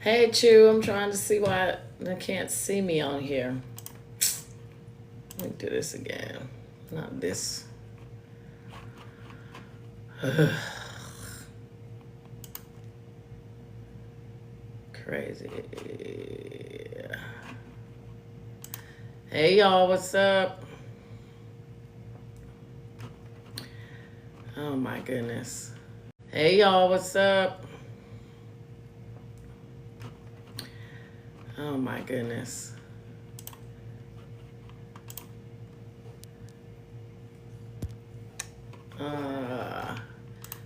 Hey, Chew, I'm trying to see why they can't see me on here. Let me do this again. Not this. Crazy. Hey, y'all, what's up? Oh, my goodness. Hey, y'all, what's up? Oh, my goodness.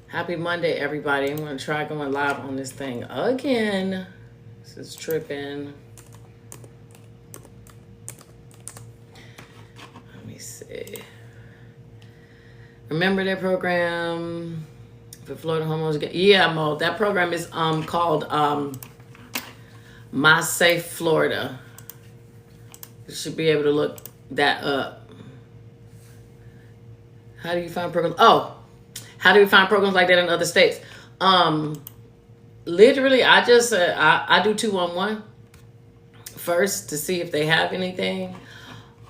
Happy Monday, everybody. I'm going to try going live on this thing again. This is tripping. Let me see. Remember that program for Florida homeowners? Yeah, Mo. That program is called My Safe Florida. You should be able to look that up. How do you find programs? Oh, how do we find programs like that in other states? Literally, I just I do 211 first to see if they have anything.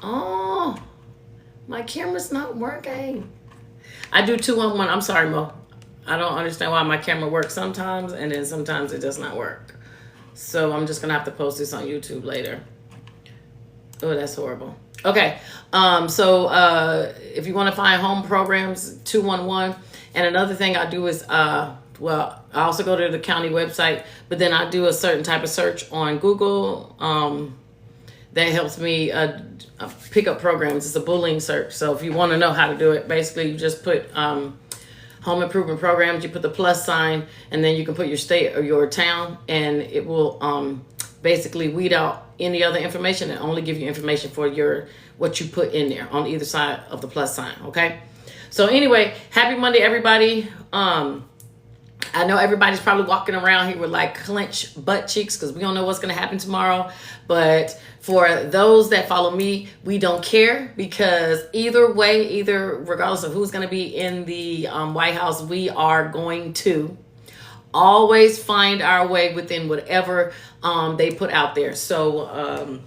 Oh, my camera's not working. I do 211. I'm sorry, Mo. I don't understand why my camera works sometimes and then sometimes it does not work. So I'm just gonna have to post this on YouTube later. Oh, that's horrible. Okay. So if you want to find home programs, 211. And another thing I do is, well, I also go to the county website, but then I do a certain type of search on Google that helps me pick up programs. It's a Boolean search. So if you want to know how to do it, basically you just put home improvement programs, you put the plus sign, and then you can put your state or your town, and it will basically weed out any other information and only give you information for what you put in there on either side of the plus sign. Okay. So anyway, happy Monday, everybody. I know everybody's probably walking around here with like clenched butt cheeks because we don't know what's going to happen tomorrow. But for those that follow me, we don't care because either way, regardless of who's going to be in the White House, we are going to always find our way within whatever they put out there. So,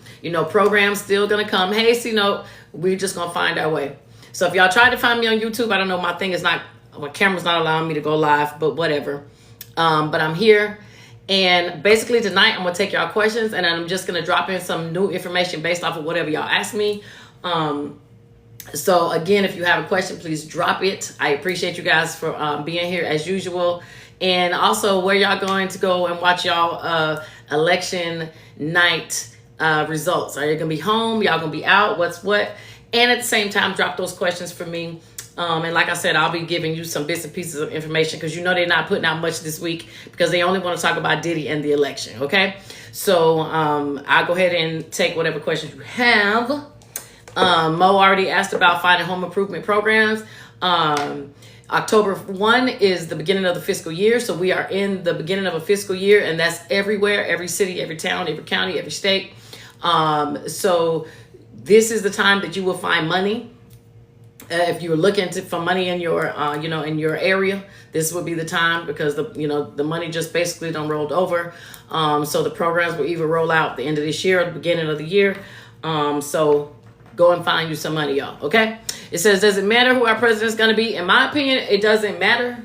programs still going to come. Hey, we're just going to find our way. So if y'all try to find me on YouTube, I don't know, my camera's not allowing me to go live, but whatever. But I'm here. And basically tonight, I'm going to take y'all questions and I'm just going to drop in some new information based off of whatever y'all ask me. So again, if you have a question, please drop it. I appreciate you guys for being here as usual. And also where y'all going to go and watch y'all election night results. Are you going to be home? Y'all going to be out? What's what? And at the same time, drop those questions for me. And like I said, I'll be giving you some bits and pieces of information because they're not putting out much this week because they only want to talk about Diddy and the election. Okay. So I'll go ahead and take whatever questions you have. Mo already asked about finding home improvement programs. October 1 is the beginning of the fiscal year. So we are in the beginning of a fiscal year, and that's everywhere, every city, every town, every county, every state. So this is the time that you will find money. If you're looking for money in your, in your area, this would be the time because the money just basically done rolled over. So the programs will either roll out the end of this year or the beginning of the year. So go and find you some money, y'all. Okay. It says, does it matter who our president is going to be? In my opinion, it doesn't matter.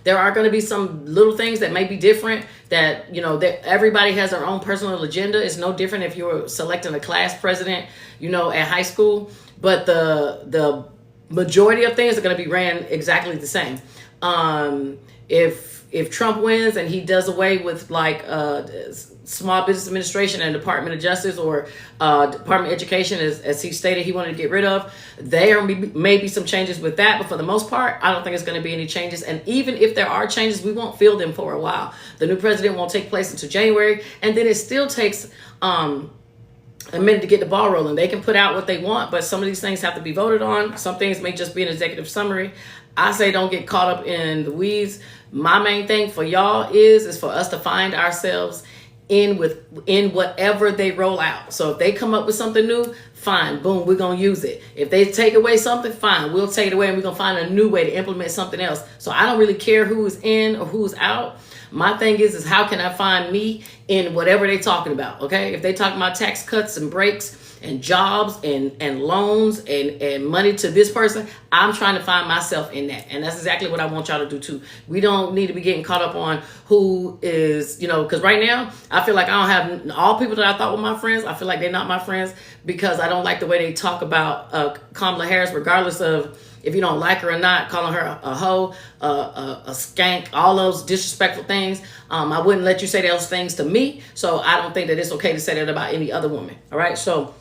There are going to be some little things that may be different that, that everybody has their own personal agenda. It's no different if you're selecting a class president, at high school, but the majority of things are going to be ran exactly the same. If Trump wins and he does away with like Small Business Administration and Department of Justice or Department of Education, as he stated he wanted to get rid of, there may be some changes with that. But for the most part, I don't think it's going to be any changes. And even if there are changes, we won't feel them for a while. The new president won't take place until January. And then it still takes a minute to get the ball rolling. They can put out what they want, but some of these things have to be voted on. Some things may just be an executive summary. I say don't get caught up in the weeds. My main thing for y'all is for us to find ourselves in whatever they roll out. So if they come up with something new, fine, boom, we're gonna use it. If they take away something, fine, we'll take it away and we're gonna find a new way to implement something else. So I don't really care who's in or who's out. My thing is how can I find me in whatever they're talking about? Okay, if they talking about tax cuts and breaks and jobs and loans and money to this person, I'm trying to find myself in that. And that's exactly what I want y'all to do too. We don't need to be getting caught up on who is, because right now I feel like I don't have all people that I thought were my friends. I feel like they're not my friends because I don't like the way they talk about Kamala Harris, regardless of if you don't like her or not, calling her a hoe, a skank, all those disrespectful things. I wouldn't let you say those things to me. So I don't think that it's okay to say that about any other woman. All right. So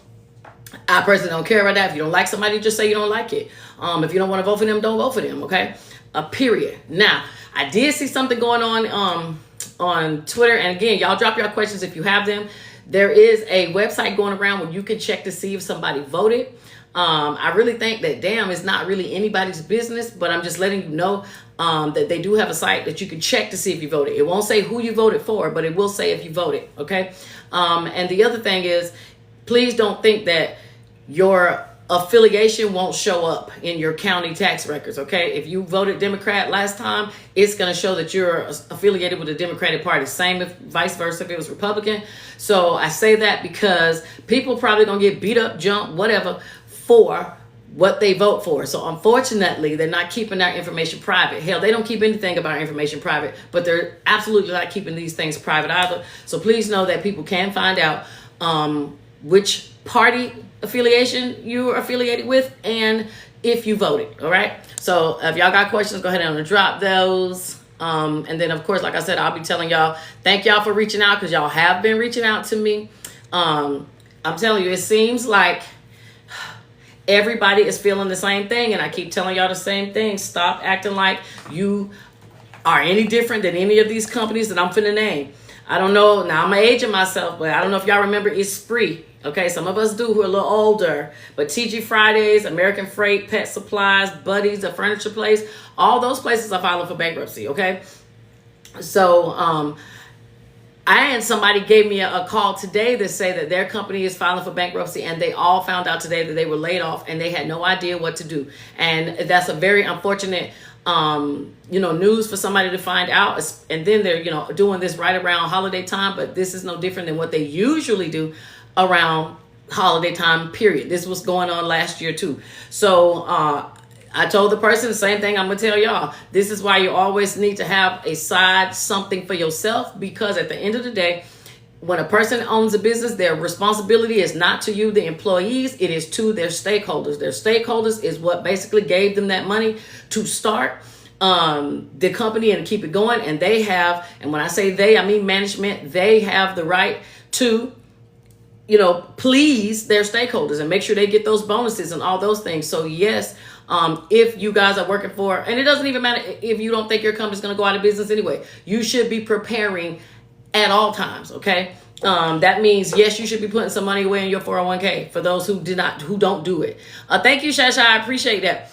I personally don't care about that. If you don't like somebody, just say you don't like it. If you don't want to vote for them, don't vote for them. Okay. Period. Now, I did see something going on Twitter. And again, y'all drop your questions if you have them. There is a website going around where you can check to see if somebody voted. I really think that, it's not really anybody's business, but I'm just letting you know that they do have a site that you can check to see if you voted. It won't say who you voted for, but it will say if you voted. Okay. And the other thing is, please don't think that your affiliation won't show up in your county tax records, okay? If you voted Democrat last time, it's going to show that you're affiliated with the Democratic Party. Same if vice versa if it was Republican. So I say that because people probably going to get beat up, jumped, whatever, for what they vote for. So unfortunately, they're not keeping our information private. Hell, they don't keep anything about our information private, but they're absolutely not keeping these things private either. So please know that people can find out which party affiliation you are affiliated with and if you voted. All right. So if y'all got questions, go ahead and drop those. And then of course, like I said, I'll be telling y'all, thank y'all for reaching out because y'all have been reaching out to me. I'm telling you, it seems like everybody is feeling the same thing. And I keep telling y'all the same thing. Stop acting like you are any different than any of these companies that I'm finna name. I don't know. Now I'm aging myself, but I don't know if y'all remember Esprit. Okay, some of us do who are a little older, but TG Fridays, American Freight, Pet Supplies, Buddies, a furniture place, all those places are filing for bankruptcy. Okay, so somebody gave me a call today to say that their company is filing for bankruptcy, and they all found out today that they were laid off and they had no idea what to do, and that's a very unfortunate news for somebody to find out. And then they're doing this right around holiday time, but this is no different than what they usually do around holiday time, period. This was going on last year too. So I told the person the same thing I'm gonna tell y'all. This is why you always need to have a side something for yourself, because at the end of the day, when a person owns a business, their responsibility is not to you, the employees, it is to their stakeholders. Their stakeholders is what basically gave them that money to start the company and keep it going. And they have, and when I say they, I mean management, they have the right to please their stakeholders and make sure they get those bonuses and all those things. So yes, if you guys are working for, and it doesn't even matter if you don't think your company's going to go out of business anyway, you should be preparing at all times. Okay. That means, yes, you should be putting some money away in your 401k for those who don't do it. Thank you, Shasha. I appreciate that.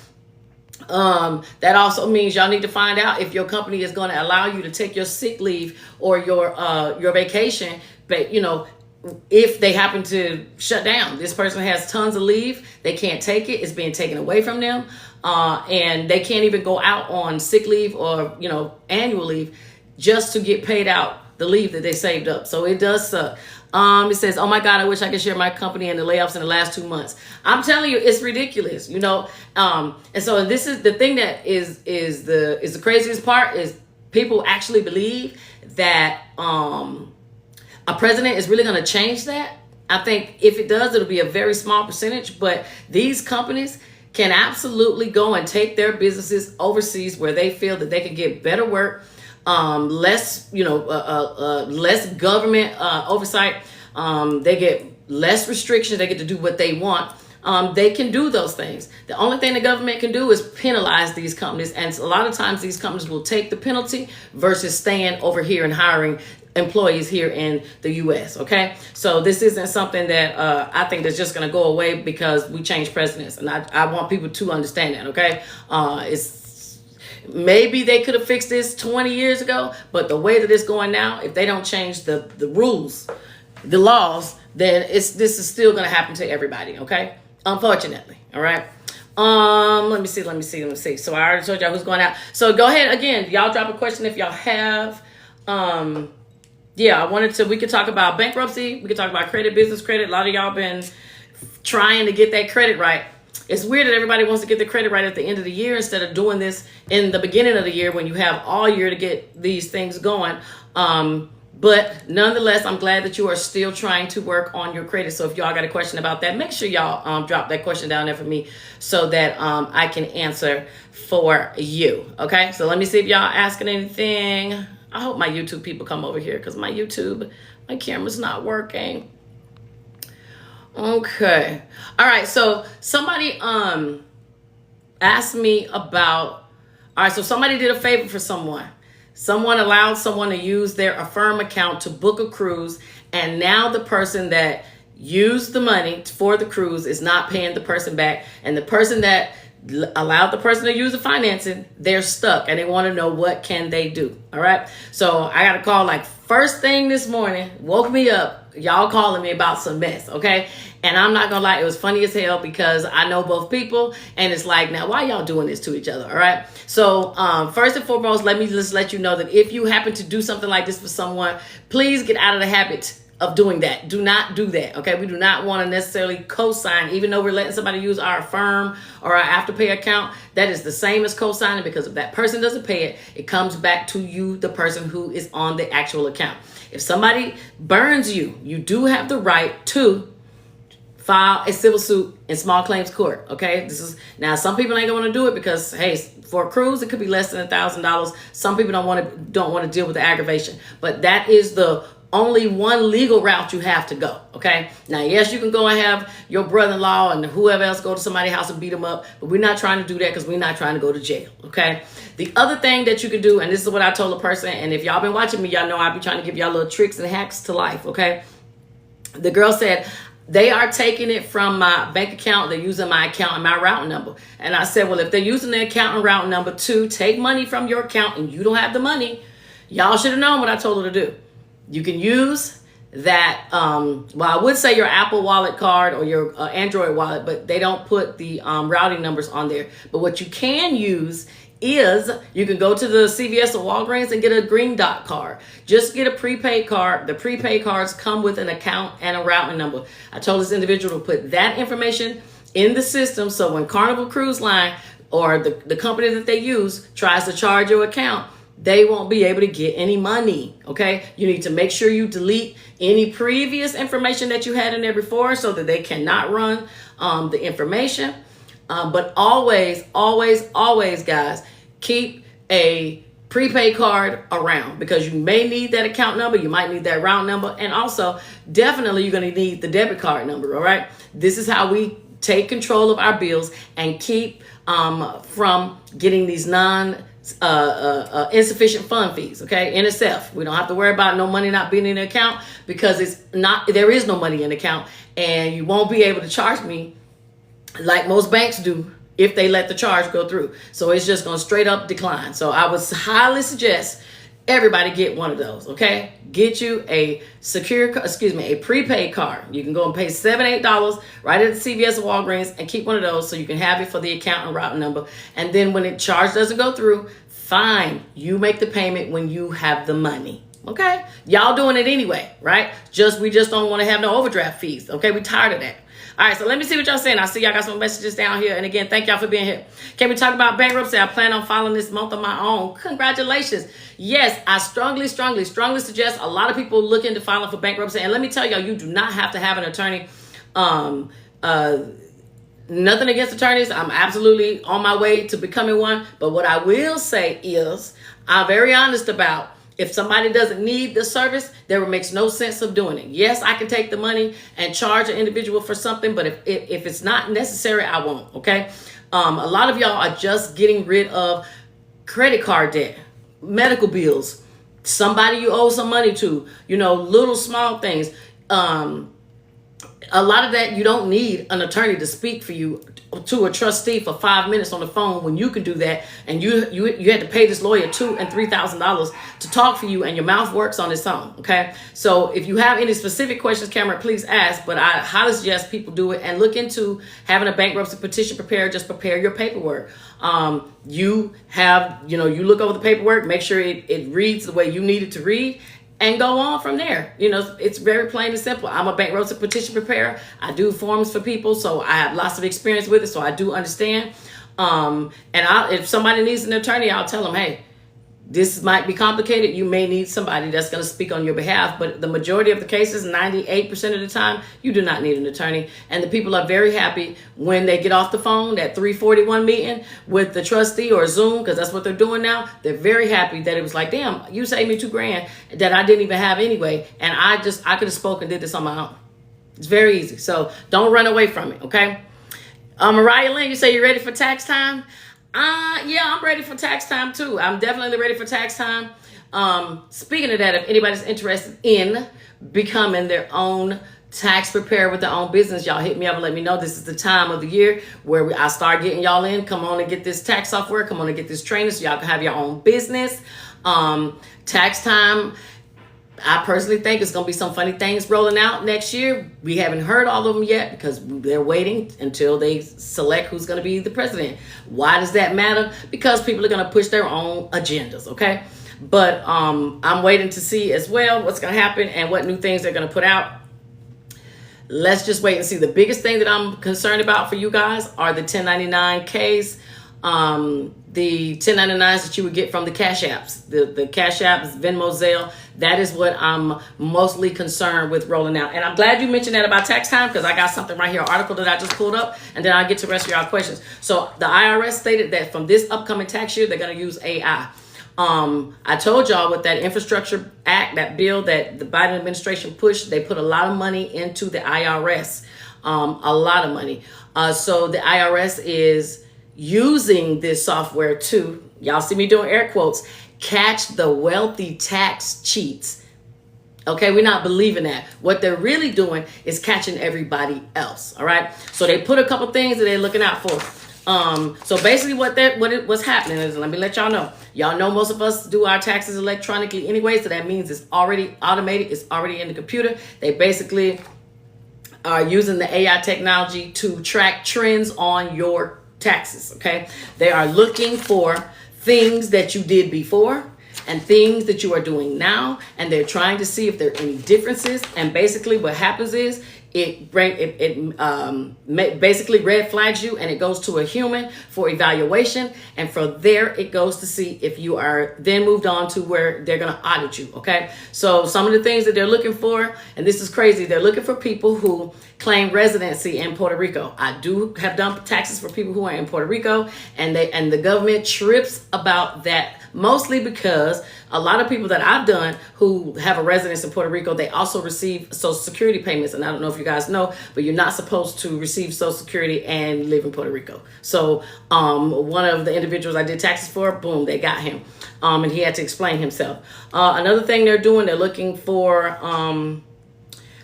That also means y'all need to find out if your company is going to allow you to take your sick leave or your vacation, but if they happen to shut down. This person has tons of leave, they can't take it, it's being taken away from them, and they can't even go out on sick leave or annual leave just to get paid out the leave that they saved up. So it does suck. It says, oh my God, I wish I could share my company and the layoffs in the last 2 months. I'm telling you, it's ridiculous, and so this is the thing that is the craziest part, is people actually believe that a president is really going to change that. I think if it does, it'll be a very small percentage, but these companies can absolutely go and take their businesses overseas where they feel that they can get better work, less government oversight. They get less restrictions. They get to do what they want. They can do those things. The only thing the government can do is penalize these companies. And a lot of times these companies will take the penalty versus staying over here and hiring employees here in the U.S. Okay, so this isn't something that I think that's just going to go away because we change presidents, and I want people to understand that. Okay, Maybe they could have fixed this 20 years ago, but the way that it's going now, if they don't change the rules, the laws, then this is still going to happen to everybody, okay? Unfortunately, all right? Let me see. So I already told y'all who's going out. So go ahead again. Y'all drop a question if y'all have. Yeah, we could talk about bankruptcy. We could talk about credit, business credit. A lot of y'all been trying to get that credit right. It's weird that everybody wants to get the credit right at the end of the year instead of doing this in the beginning of the year when you have all year to get these things going. But nonetheless, I'm glad that you are still trying to work on your credit. So if y'all got a question about that, make sure y'all drop that question down there for me so that I can answer for you. Okay, so let me see if y'all asking anything. I hope my YouTube people come over here because my camera's not working. Okay. All right, so somebody asked me about, all right, so somebody did a favor for someone. Someone allowed someone to use their Affirm account to book a cruise, and now the person that used the money for the cruise is not paying the person back, and the person that allowed the person to use the financing, they're stuck, and they want to know what can they do. All right, so I got a call like first thing this morning, woke me up, y'all calling me about some mess, okay? And I'm not gonna lie, it was funny as hell because I know both people, and it's like, now why y'all doing this to each other? All right, so first and foremost, let me just let you know that if you happen to do something like this for someone, please get out of the habit of doing that. Do not do that, okay? We do not want to necessarily co-sign, even though we're letting somebody use our Affirm or our Afterpay account. That is the same as co-signing, because if that person doesn't pay it, it comes back to you, the person who is on the actual account. If somebody burns you, you do have the right to file a civil suit in small claims court, okay? This is, now some people ain't gonna want to do it because, hey, for a cruise it could be less than $1,000. Some people don't want to deal with the aggravation, but that is the only one legal route you have to go, okay? Now, yes, you can go and have your brother-in-law and whoever else go to somebody's house and beat them up, but we're not trying to do that because we're not trying to go to jail, okay? The other thing that you can do, and this is what I told a person, and if y'all been watching me, y'all know I be trying to give y'all little tricks and hacks to life, okay? The girl said, they are taking it from my bank account. They're using my account and my route number. And I said, well, if they're using the account and route number to take money from your account and you don't have the money, y'all should have known what I told her to do. You can use that, well, I would say your Apple Wallet card or your Android wallet, but they don't put the routing numbers on there. But what you can use is you can go to the CVS or Walgreens and get a green dot card. Just get a prepaid card. The prepaid cards come with an account and a routing number. I told this individual to put that information in the system, so when Carnival Cruise Line or the company that they use tries to charge your account, they won't be able to get any money, okay? You need to make sure you delete any previous information that you had in there before so that they cannot run the information. But always, guys, keep a prepaid card around because you may need that account number. You might need that route number. And also, definitely, you're going to need the debit card number, all right? This is how we take control of our bills and keep from getting these insufficient fund fees, okay? NSF. We don't have to worry about no money not being in the account because there is no money in the account, and you won't be able to charge me like most banks do if they let the charge go through. So it's just going to straight up decline. So I would highly suggest everybody get one of those, okay? Get you a a prepaid card. You can go and pay $7, $8 right at the CVS or Walgreens and keep one of those so you can have it for the account and route number. And then when the charge doesn't go through, fine, you make the payment when you have the money. Okay? Y'all doing it anyway, right? We just don't want to have no overdraft fees. Okay? We tired of that. All right, so let me see what y'all saying. I see y'all got some messages down here. And again, thank y'all for being here. Can we talk about bankruptcy? I plan on filing this month on my own. Congratulations. Yes, I strongly suggest a lot of people look into filing for bankruptcy. And let me tell y'all, you do not have to have an attorney. Nothing against attorneys. I'm absolutely on my way to becoming one. But what I will say is, I'm very honest about if somebody doesn't need the service, there makes no sense of doing it. Yes, I can take the money and charge an individual for something, but if it's not necessary, I won't, okay? A lot of y'all are just getting rid of credit card debt, medical bills, somebody you owe some money to, little small things. A lot of that, you don't need an attorney to speak for you to a trustee for 5 minutes on the phone when you can do that. And you had to pay this lawyer $2,000 and $3,000 to talk for you, and your mouth works on its own. Okay, so if you have any specific questions, Cameron, please ask. But I highly suggest people do it and look into having a bankruptcy petition prepared. Just prepare your paperwork. You look over the paperwork, make sure it reads the way you need it to read, and go on from there. It's very plain and simple. I'm a bankruptcy petition preparer. I do forms for people, so I have lots of experience with it, so I do understand. If somebody needs an attorney, I'll tell them, hey, this might be complicated. You may need somebody that's going to speak on your behalf, but the majority of the cases, 98% of the time, you do not need an attorney. And the people are very happy when they get off the phone, that 341 meeting with the trustee or Zoom, because that's what they're doing now. They're very happy that it was like, damn, you saved me $2,000 that I didn't even have anyway. And I could have spoken and did this on my own. It's very easy. So don't run away from it. Okay. Mariah Lynn, you say you're ready for tax time? Yeah, I'm ready for tax time too. I'm definitely ready for tax time. Speaking of that, if anybody's interested in becoming their own tax preparer with their own business, y'all hit me up and let me know. This is the time of the year where I start getting y'all in. Come on and get this tax software. Come on and get this training so y'all can have your own business. Tax time, I personally think it's going to be some funny things rolling out next year. We haven't heard all of them yet because they're waiting until they select who's going to be the president. Why does that matter? Because people are going to push their own agendas, okay? But I'm waiting to see as well what's going to happen and what new things they're going to put out. Let's just wait and see. The biggest thing that I'm concerned about for you guys are the 1099Ks. The 1099s that you would get from the Cash Apps, the Cash Apps, Venmo, Zelle. That is what I'm mostly concerned with rolling out. And I'm glad you mentioned that about tax time, because I got something right here, an article that I just pulled up, and then I'll get to the rest of y'all questions. So the IRS stated that from this upcoming tax year, they're going to use AI. I told y'all with that Infrastructure Act, that bill that the Biden administration pushed, they put a lot of money into the IRS, a lot of money. So the IRS is using this software to, y'all see me doing air quotes, catch the wealthy tax cheats. Okay, we're not believing that. What they're really doing is catching everybody else. All right, so they put a couple things that they're looking out for. So basically what's happening is, let me let y'all know. Y'all know most of us do our taxes electronically anyway, so that means it's already automated. It's already in the computer. They basically are using the AI technology to track trends on your taxes. Okay, they are looking for things that you did before and things that you are doing now, and they're trying to see if there are any differences. And basically what happens is it basically red flags you, and it goes to a human for evaluation, and from there it goes to see if you are then moved on to where they're going to audit you. Okay, so some of the things that they're looking for, and this is crazy, they're looking for people who claim residency in Puerto Rico. I do have done taxes for people who are in Puerto Rico, and the government trips about that, mostly because a lot of people that I've done who have a residence in Puerto Rico, they also receive Social Security payments. And I don't know if you guys know, but you're not supposed to receive Social Security and live in Puerto Rico. So one of the individuals I did taxes for, boom, they got him. And he had to explain himself. Another thing they're doing, they're looking for,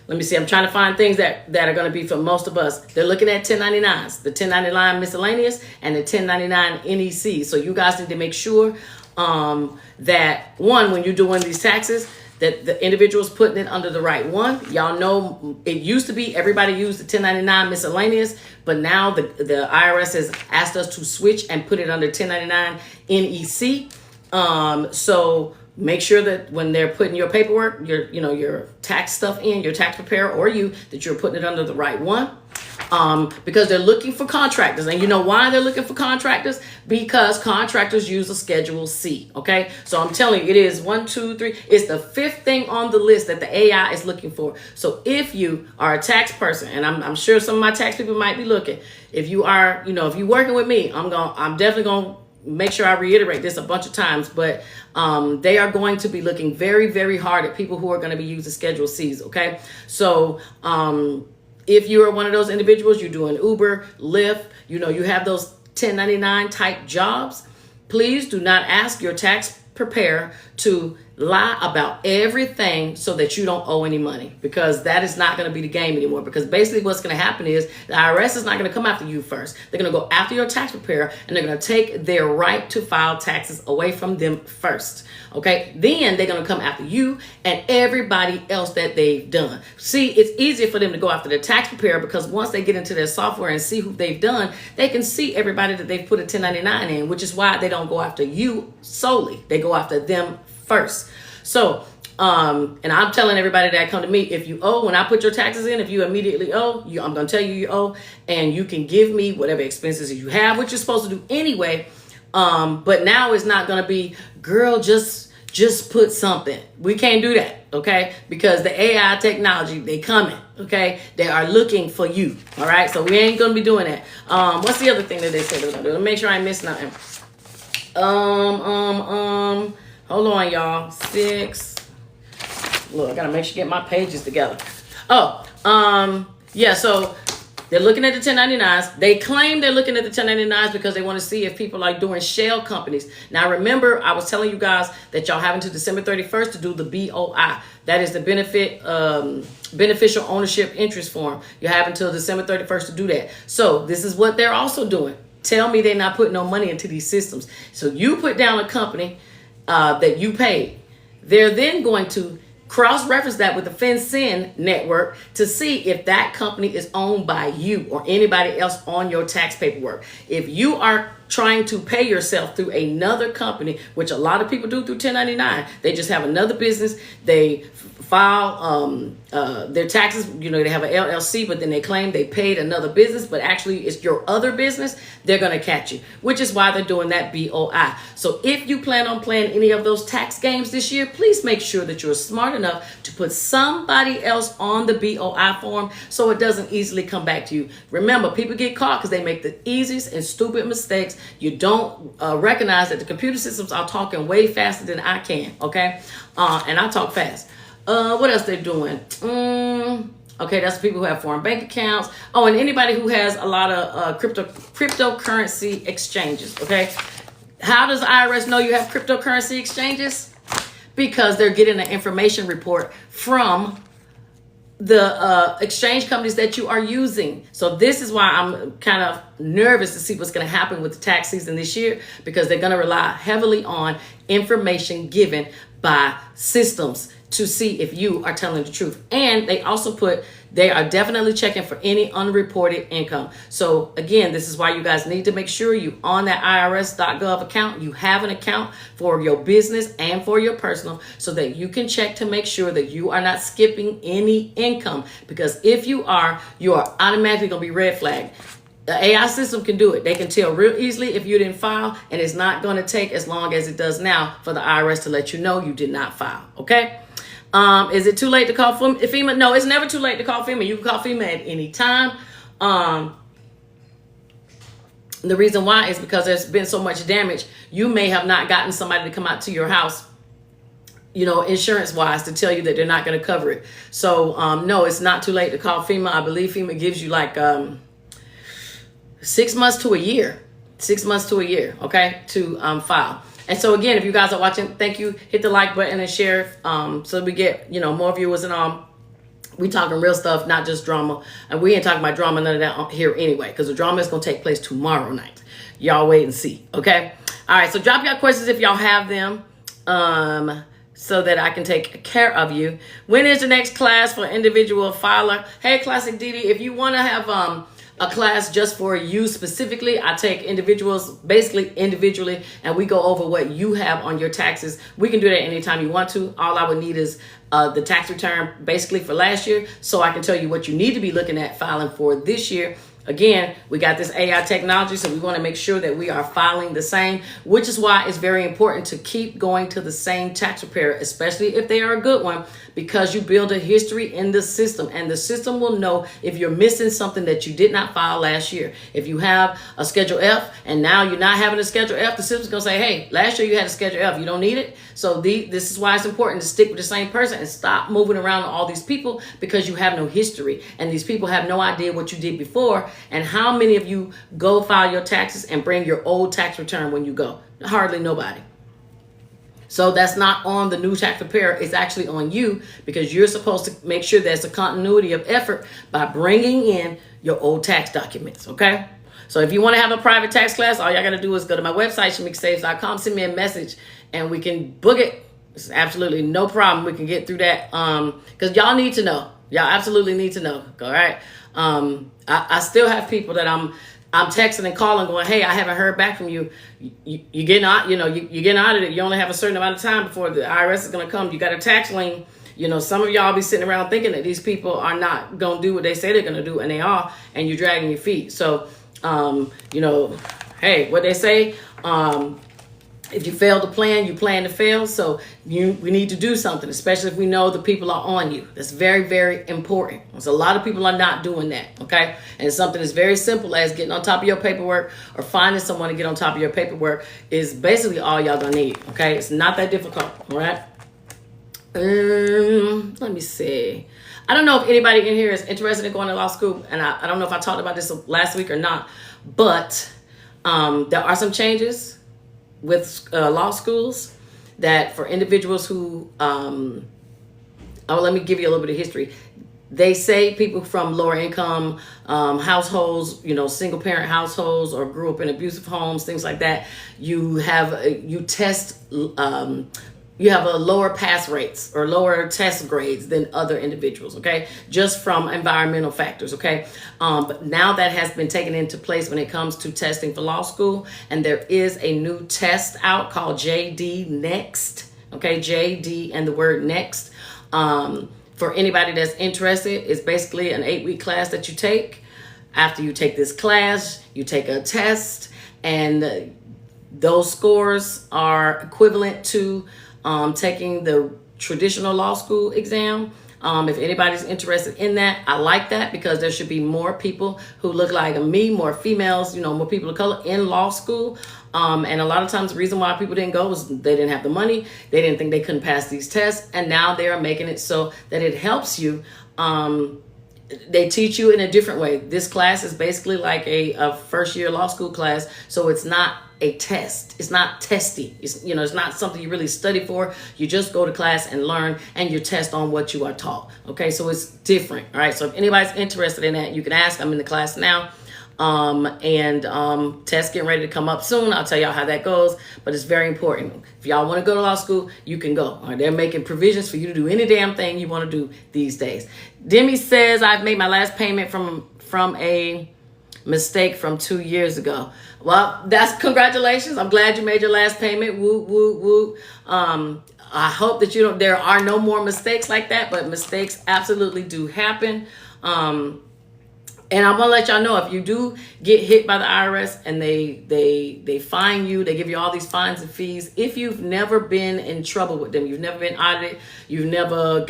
let me see, I'm trying to find things that are going to be for most of us. They're looking at 1099s, the 1099 miscellaneous and the 1099 NEC. So you guys need to make sure that, one, when you're doing these taxes, that the individual's putting it under the right one. Y'all know it used to be everybody used the 1099 miscellaneous, but now the IRS has asked us to switch and put it under 1099 NEC. So make sure that when they're putting your paperwork, your tax stuff in, your tax preparer or you, that you're putting it under the right one. Because they're looking for contractors. And you know why they're looking for contractors? Because contractors use a Schedule C. Okay, so I'm telling you, it is 1, 2, 3. It's the 5th thing on the list that the AI is looking for. So if you are a tax person, and I'm sure some of my tax people might be looking, if you are, if you're working with me, I'm definitely going to make sure I reiterate this a bunch of times, but they are going to be looking very, very hard at people who are going to be using Schedule Cs. Okay, so if you are one of those individuals, you're doing Uber, Lyft, you have those 1099 type jobs, please do not ask your tax preparer to lie about everything so that you don't owe any money, because that is not going to be the game anymore. Because basically what's going to happen is the IRS is not going to come after you first. They're going to go after your tax preparer, and they're going to take their right to file taxes away from them first. Okay, then they're going to come after you and everybody else that they've done. See, it's easier for them to go after the tax preparer, because once they get into their software and see who they've done, they can see everybody that they've put a 1099 in, which is why they don't go after you solely. They go after them first. So, and I'm telling everybody that come to me, if you owe, when I put your taxes in, if you immediately owe, I'm going to tell you you owe, and you can give me whatever expenses you have, which you're supposed to do anyway. But now it's not going to be, girl, just put something. We can't do that, okay? Because the AI technology, they coming, okay? They are looking for you, all right? So we ain't going to be doing that. What's the other thing that they said they're going to do? Let me make sure I ain't miss nothing. Hold on, y'all. 6. Look, I gotta make sure I get my pages together. Yeah, so they're looking at the 1099s. They claim they're looking at the 1099s because they want to see if people are doing shell companies. Now, remember, I was telling you guys that y'all have until December 31st to do the BOI. That is the beneficial ownership interest form. You have until December 31st to do that. So this is what they're also doing. Tell me they're not putting no money into these systems. So you put down a company that you paid. They're then going to cross-reference that with the FinCEN network to see if that company is owned by you or anybody else on your tax paperwork. If you are trying to pay yourself through another company, which a lot of people do through 1099, they just have another business, they file their taxes, they have an LLC, but then they claim they paid another business, but actually it's your other business, they're going to catch you, which is why they're doing that BOI. So if you plan on playing any of those tax games this year, please make sure that you're smart enough to put somebody else on the BOI form so it doesn't easily come back to you. Remember, people get caught because they make the easiest and stupid mistakes. You don't recognize that the computer systems are talking way faster than I can, okay? And I talk fast. What else they're doing? Okay, that's the people who have foreign bank accounts. Oh, and anybody who has a lot of cryptocurrency exchanges, okay? How does the IRS know you have cryptocurrency exchanges? Because they're getting an information report from the exchange companies that you are using. So this is why I'm kind of nervous to see what's going to happen with the tax season this year, because they're going to rely heavily on information given by systems to see if you are telling the truth. And they also they are definitely checking for any unreported income. So again, this is why you guys need to make sure you on that irs.gov account, you have an account for your business and for your personal, so that you can check to make sure that you are not skipping any income. Because if you are automatically going to be red flagged. The AI system can do it. They can tell real easily if you didn't file, and it's not going to take as long as it does now for the IRS to let you know you did not file. Okay? Is it too late to call FEMA? No, it's never too late to call FEMA. You can call FEMA at any time. The reason why is because there's been so much damage. You may have not gotten somebody to come out to your house, insurance-wise, to tell you that they're not going to cover it. So, no, it's not too late to call FEMA. I believe FEMA gives you like 6 months to a year. 6 months to a year, okay, to file. And so again, if you guys are watching, thank you. Hit the like button and share so we get, more viewers and all. We talking real stuff, not just drama. And we ain't talking about drama, none of that here anyway, because the drama is going to take place tomorrow night. Y'all wait and see, okay? All right, so drop your questions if y'all have them so that I can take care of you. When is the next class for individual filer? Hey, Classic Didi, if you want to have a class just for you specifically, I take individuals, basically individually, and we go over what you have on your taxes. We can do that anytime you want to. All I would need is the tax return basically for last year, so I can tell you what you need to be looking at filing for this year. Again, we got this AI technology, so we want to make sure that we are filing the same, which is why it's very important to keep going to the same tax preparer, especially if they are a good one, because you build a history in the system, and the system will know if you're missing something that you did not file last year. If you have a Schedule F and now you're not having a Schedule F, the system's going to say, hey, last year you had a Schedule F. You don't need it. So this is why it's important to stick with the same person and stop moving around all these people, because you have no history, and these people have no idea what you did before. And how many of you go file your taxes and bring your old tax return when you go? Hardly nobody. So that's not on the new tax preparer. It's actually on you, because you're supposed to make sure there's a continuity of effort by bringing in your old tax documents, okay? So if you want to have a private tax class, all y'all got to do is go to my website, shamikasaves.com, send me a message, and we can book it. It's absolutely no problem. We can get through that, because y'all need to know. Y'all absolutely need to know, all right? I still have people that I'm texting and calling going, hey, I haven't heard back from you. You getting out, you're getting out of it. You only have a certain amount of time before the IRS is going to come. You got a tax lien. Some of y'all be sitting around thinking that these people are not going to do what they say they're going to do, and they are, and you're dragging your feet. So, hey, what they say, if you fail to plan, you plan to fail. So we need to do something, especially if we know the people are on you. That's very, very important. So a lot of people are not doing that, okay? And it's something that's very simple as getting on top of your paperwork, or finding someone to get on top of your paperwork is basically all y'all gonna need, okay? It's not that difficult, all right? Let me see. I don't know if anybody in here is interested in going to law school, and I don't know if I talked about this last week or not, but there are some changes with law schools that for individuals who, let me give you a little bit of history. They say people from lower income households, single parent households, or grew up in abusive homes, things like that, you have a lower pass rates or lower test grades than other individuals, okay? Just from environmental factors, okay? But now that has been taken into place when it comes to testing for law school, and there is a new test out called JD Next, okay? JD and the word next. For anybody that's interested, it's basically an 8-week class that you take. After you take this class, you take a test, and those scores are equivalent to taking the traditional law school exam. If anybody's interested in that, I like that, because there should be more people who look like me, more females, more people of color in law school. And a lot of times the reason why people didn't go was they didn't have the money. They didn't think they couldn't pass these tests. And now they are making it so that it helps you. They teach you in a different way. This class is basically like a first year law school class. So it's not a test. It's not testy. It's not something you really study for. You just go to class and learn, and you test on what you are taught. Okay, so it's different. All right, so if anybody's interested in that, you can ask. I'm in the class now. Test getting ready to come up soon. I'll tell y'all how that goes, but it's very important. If y'all want to go to law school, you can go. All right, they're making provisions for you to do any damn thing you want to do these days. Demi says, I've made my last payment from a mistake from 2 years ago. Well, that's congratulations. I'm glad you made your last payment. Woo, woo, woo. I hope that there are no more mistakes like that, but mistakes absolutely do happen. And I'm gonna let y'all know, if you do get hit by the IRS and they fine you, they give you all these fines and fees. If you've never been in trouble with them, you've never been audited, you've never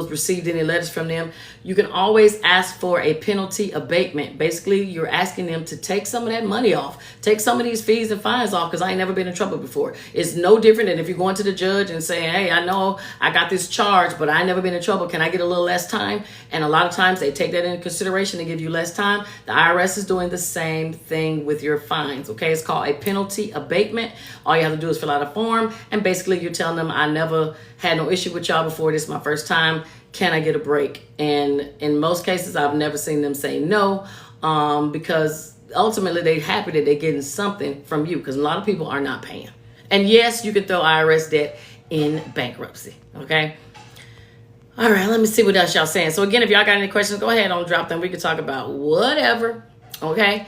received any letters from them, you can always ask for a penalty abatement. Basically, you're asking them to take some of that money off, take some of these fees and fines off, because I ain't never been in trouble before. It's no different than if you're going to the judge and saying, hey, I know I got this charge, but I ain't never been in trouble. Can I get a little less time? And a lot of times they take that into consideration and give you less time. The IRS is doing the same thing with your fines, okay? It's called a penalty abatement. All you have to do is fill out a form, and basically you're telling them, I never had no issue with y'all before. This is my first time. Can I get a break? And in most cases, I've never seen them say no, because ultimately they're happy that they're getting something from you, because a lot of people are not paying. And yes, you can throw IRS debt in bankruptcy, okay? All right, let me see what else y'all saying. So again, if y'all got any questions, go ahead and drop them. We can talk about whatever, okay?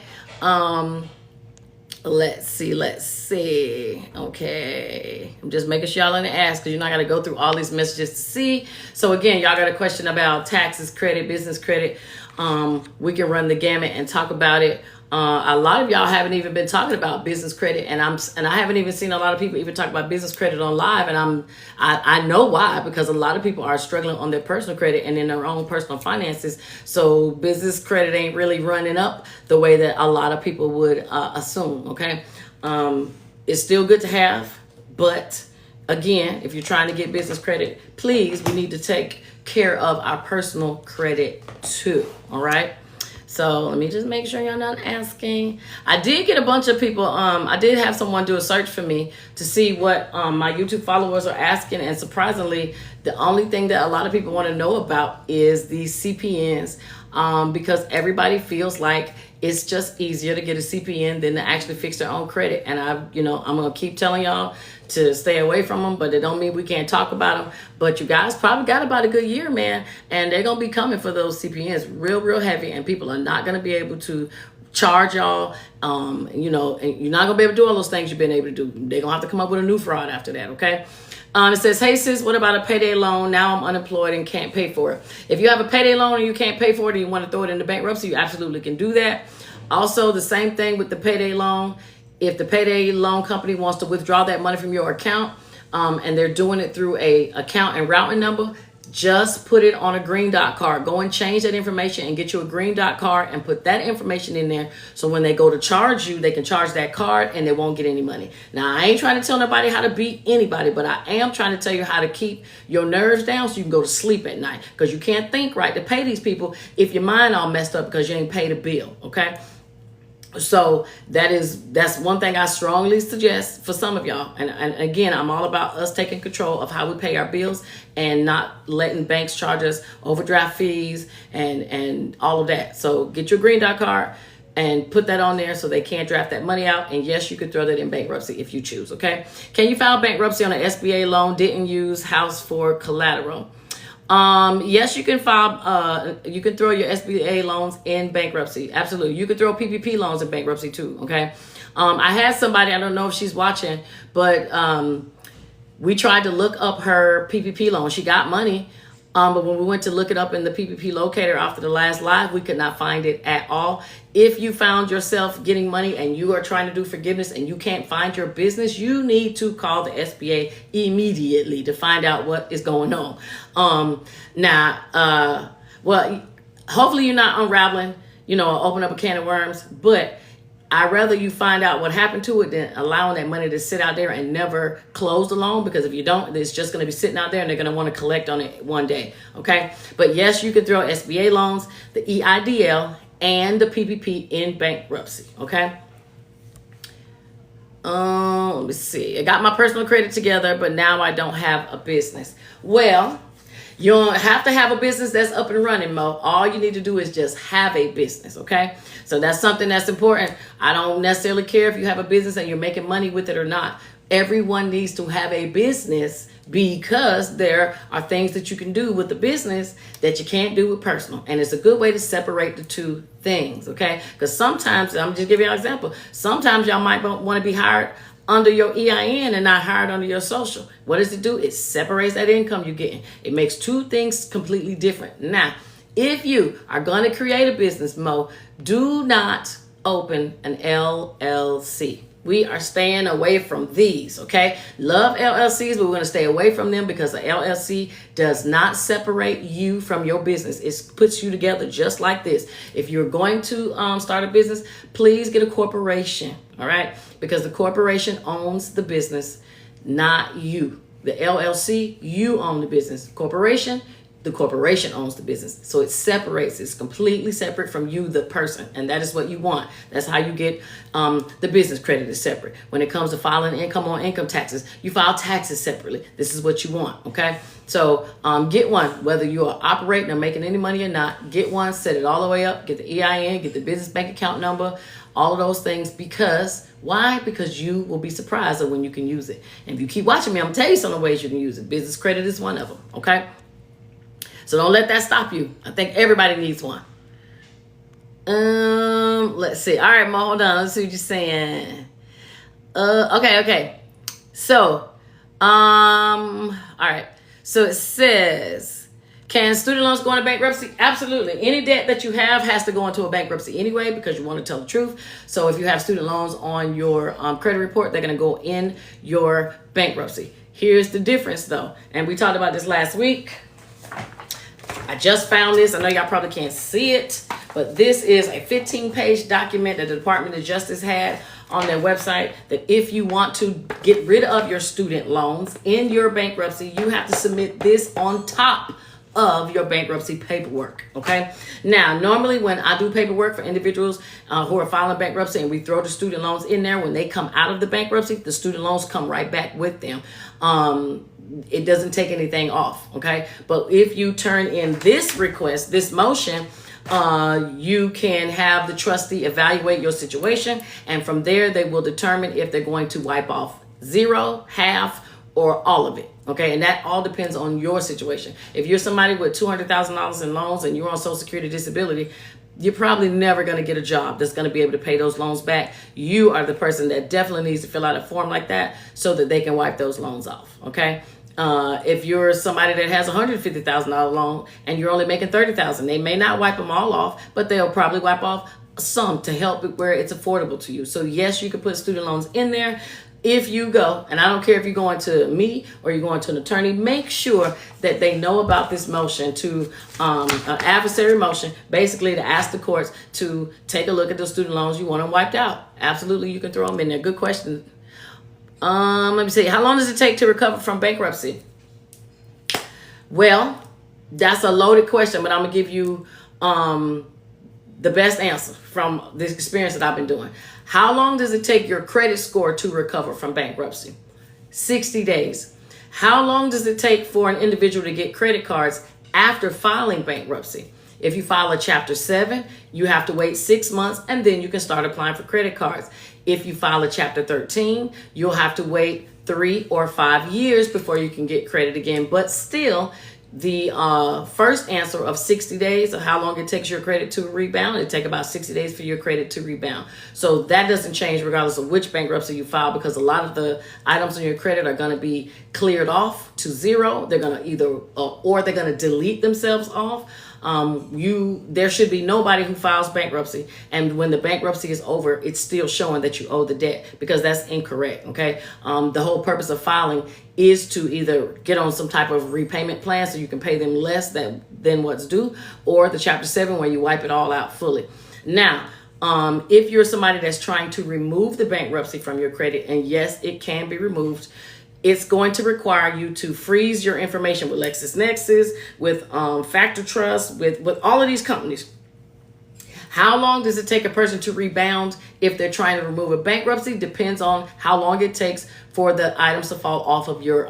Let's see. Okay, I'm just making sure y'all in the ask, because you're not going to go through all these messages to see. So again, y'all got a question about taxes, credit, business credit. We can run the gamut and talk about it. A lot of y'all haven't even been talking about business credit, and I haven't even seen a lot of people even talk about business credit on live, and I know why, because a lot of people are struggling on their personal credit and in their own personal finances. So business credit ain't really running up the way that a lot of people would assume. Okay, it's still good to have, but again, if you're trying to get business credit, please, we need to take care of our personal credit too. All right. So let me just make sure y'all not asking. I did get a bunch of people. I did have someone do a search for me to see what my YouTube followers are asking. And surprisingly, the only thing that a lot of people want to know about is these CPNs, because everybody feels like it's just easier to get a CPN than to actually fix their own credit. And I'm going to keep telling y'all to stay away from them, but it don't mean we can't talk about them. But you guys probably got about a good year, man. And they're going to be coming for those CPNs real heavy. And people are not going to be able to charge y'all. And you're not going to be able to do all those things you've been able to do. They're going to have to come up with a new fraud after that, okay? It says, hey sis, what about a payday loan? Now I'm unemployed and can't pay for it. If you have a payday loan and you can't pay for it and you want to throw it into bankruptcy, you absolutely can do that. Also, the same thing with the payday loan. If the payday loan company wants to withdraw that money from your account, and they're doing it through a account and routing number, just put it on a green dot card. Go and change that information and get you a green dot card and put that information in there. So when they go to charge you, they can charge that card and they won't get any money. Now, I ain't trying to tell nobody how to beat anybody, but I am trying to tell you how to keep your nerves down so you can go to sleep at night. Because you can't think right to pay these people if your mind all messed up because you ain't paid a bill, okay? So that's one thing I strongly suggest for some of y'all. And again, I'm all about us taking control of how we pay our bills and not letting banks charge us overdraft fees and all of that. So get your green dot card and put that on there so they can't draft that money out. And yes, you could throw that in bankruptcy if you choose, okay? Can you file bankruptcy on an SBA loan? Didn't use house for collateral. Yes, you can file, you can throw your SBA loans in bankruptcy. Absolutely. You can throw PPP loans in bankruptcy too. Okay. I had somebody, I don't know if she's watching, but, we tried to look up her PPP loan. She got money. But when we went to look it up in the PPP locator after the last live, we could not find it at all. If you found yourself getting money and you are trying to do forgiveness and you can't find your business, you need to call the SBA immediately to find out what is going on. Well, hopefully you're not unraveling, open up a can of worms, but I'd rather you find out what happened to it than allowing that money to sit out there and never close the loan, because if you don't, it's just going to be sitting out there and they're going to want to collect on it one day. Okay. But yes, you can throw SBA loans, the EIDL, and the PPP in bankruptcy. Okay. Let me see. I got my personal credit together, but now I don't have a business. Well, you don't have to have a business that's up and running, Mo. All you need to do is just have a business, okay? So that's something that's important. I don't necessarily care if you have a business and you're making money with it or not. Everyone needs to have a business because there are things that you can do with the business that you can't do with personal. And it's a good way to separate the two things, okay? Because sometimes, I'm just giving you an example, sometimes y'all might want to be hired under your EIN and not hired under your social. What does it do? It separates that income you're getting. It makes two things completely different. Now, if you are going to create a business, Mo, do not open an LLC. We are staying away from these, okay? Love LLCs, but we're going to stay away from them because the LLC does not separate you from your business. It puts you together just like this. If you're going to start a business, please get a corporation, all right? Because the corporation owns the business, not you. The LLC, you own the business. Corporation, the corporation owns the business. So it separates. It's completely separate from you, the person. And that is what you want. That's how you get the business credit is separate. When it comes to filing income on income taxes, you file taxes separately. This is what you want, okay? So get one, whether you are operating or making any money or not, get one, set it all the way up, get the EIN, get the business bank account number, all of those things. Because, why? Because you will be surprised at when you can use it. And if you keep watching me, I'm going to tell you some of the ways you can use it. Business credit is one of them, okay? So don't let that stop you. I think everybody needs one. Let's see. All right, Mo, hold on. Let's see what you're saying. Okay. So, all right. So it says, can student loans go into bankruptcy? Absolutely. Any debt that you have has to go into a bankruptcy anyway because you want to tell the truth. So if you have student loans on your credit report, they're going to go in your bankruptcy. Here's the difference, though. And we talked about this last week. I just found this. I know y'all probably can't see it, but this is a 15-page document that the Department of Justice had on their website that if you want to get rid of your student loans in your bankruptcy, you have to submit this on top of your bankruptcy paperwork. Okay. Now, normally when I do paperwork for individuals who are filing bankruptcy and we throw the student loans in there, when they come out of the bankruptcy, the student loans come right back with them. It doesn't take anything off. Okay. But if you turn in this request, this motion, you can have the trustee evaluate your situation, and from there they will determine if they're going to wipe off zero, half, or all of it. Okay, and that all depends on your situation. If you're somebody with $200,000 in loans and you're on Social Security disability, you're probably never going to get a job that's going to be able to pay those loans back. You are the person that definitely needs to fill out a form like that so that they can wipe those loans off. Okay. If you're somebody that has a $150,000 loan and you're only making $30,000, they may not wipe them all off, but they'll probably wipe off some to help it where it's affordable to you. So yes, you can put student loans in there. If you go, and I don't care if you're going to me or you're going to an attorney, make sure that they know about this motion to an adversary motion, basically to ask the courts to take a look at the student loans you want them wiped out. Absolutely, you can throw them in there. Good question. Let me see. How long does it take to recover from bankruptcy? Well, that's a loaded question, but I'm gonna give you the best answer from this experience that I've been doing. How long does it take your credit score to recover from bankruptcy? 60 days. How long does it take for an individual to get credit cards after filing bankruptcy? If you file a Chapter 7, you have to wait 6 months and then you can start applying for credit cards. If you file a Chapter 13, you'll have to wait 3 or 5 years before you can get credit again. But still, the first answer of 60 days of how long it takes your credit to rebound, it take about 60 days for your credit to rebound. So that doesn't change regardless of which bankruptcy you file, because a lot of the items on your credit are going to be cleared off to zero. They're going to either or they're going to delete themselves off. There should be nobody who files bankruptcy and when the bankruptcy is over, it's still showing that you owe the debt, because that's incorrect. Okay. The whole purpose of filing is to either get on some type of repayment plan so you can pay them less than what's due, or the Chapter 7 where you wipe it all out fully. Now, if you're somebody that's trying to remove the bankruptcy from your credit, and yes, it can be removed, it's going to require you to freeze your information with LexisNexis, with Factor Trust, with all of these companies. How long does it take a person to rebound if they're trying to remove a bankruptcy? Depends on how long it takes for the items to fall off of your,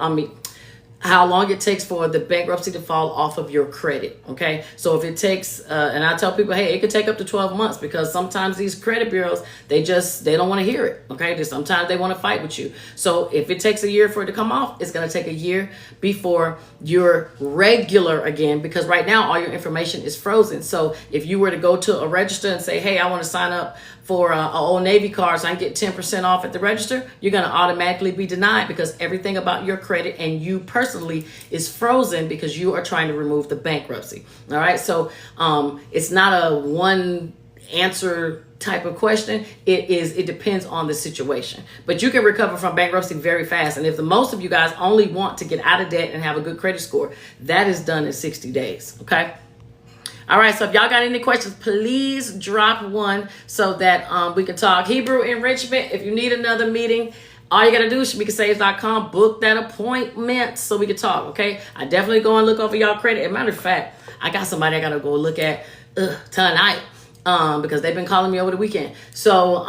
how long it takes for the bankruptcy to fall off of your credit. Okay. So if it takes, and I tell people, hey, it could take up to 12 months, because sometimes these credit bureaus, they don't want to hear it. Okay. Sometimes they want to fight with you. So if it takes a year for it to come off, it's going to take a year before you're regular again, because right now all your information is frozen. So if you were to go to a register and say, hey, I want to sign up for an Old Navy card so I can get 10% off at the register, you're going to automatically be denied, because everything about your credit and you personally is frozen because you are trying to remove the bankruptcy. All right. So it's not a one answer type of question. It depends on the situation, but you can recover from bankruptcy very fast. And if the most of you guys only want to get out of debt and have a good credit score, that is done in 60 days. Okay. All right, so if y'all got any questions, please drop one so that we can talk. Hebrew enrichment, if you need another meeting, all you got to do is shamikasaves.com, book that appointment so we can talk, okay? I definitely go and look over y'all credit. As a matter of fact, I got somebody I got to go look at tonight because they've been calling me over the weekend. So,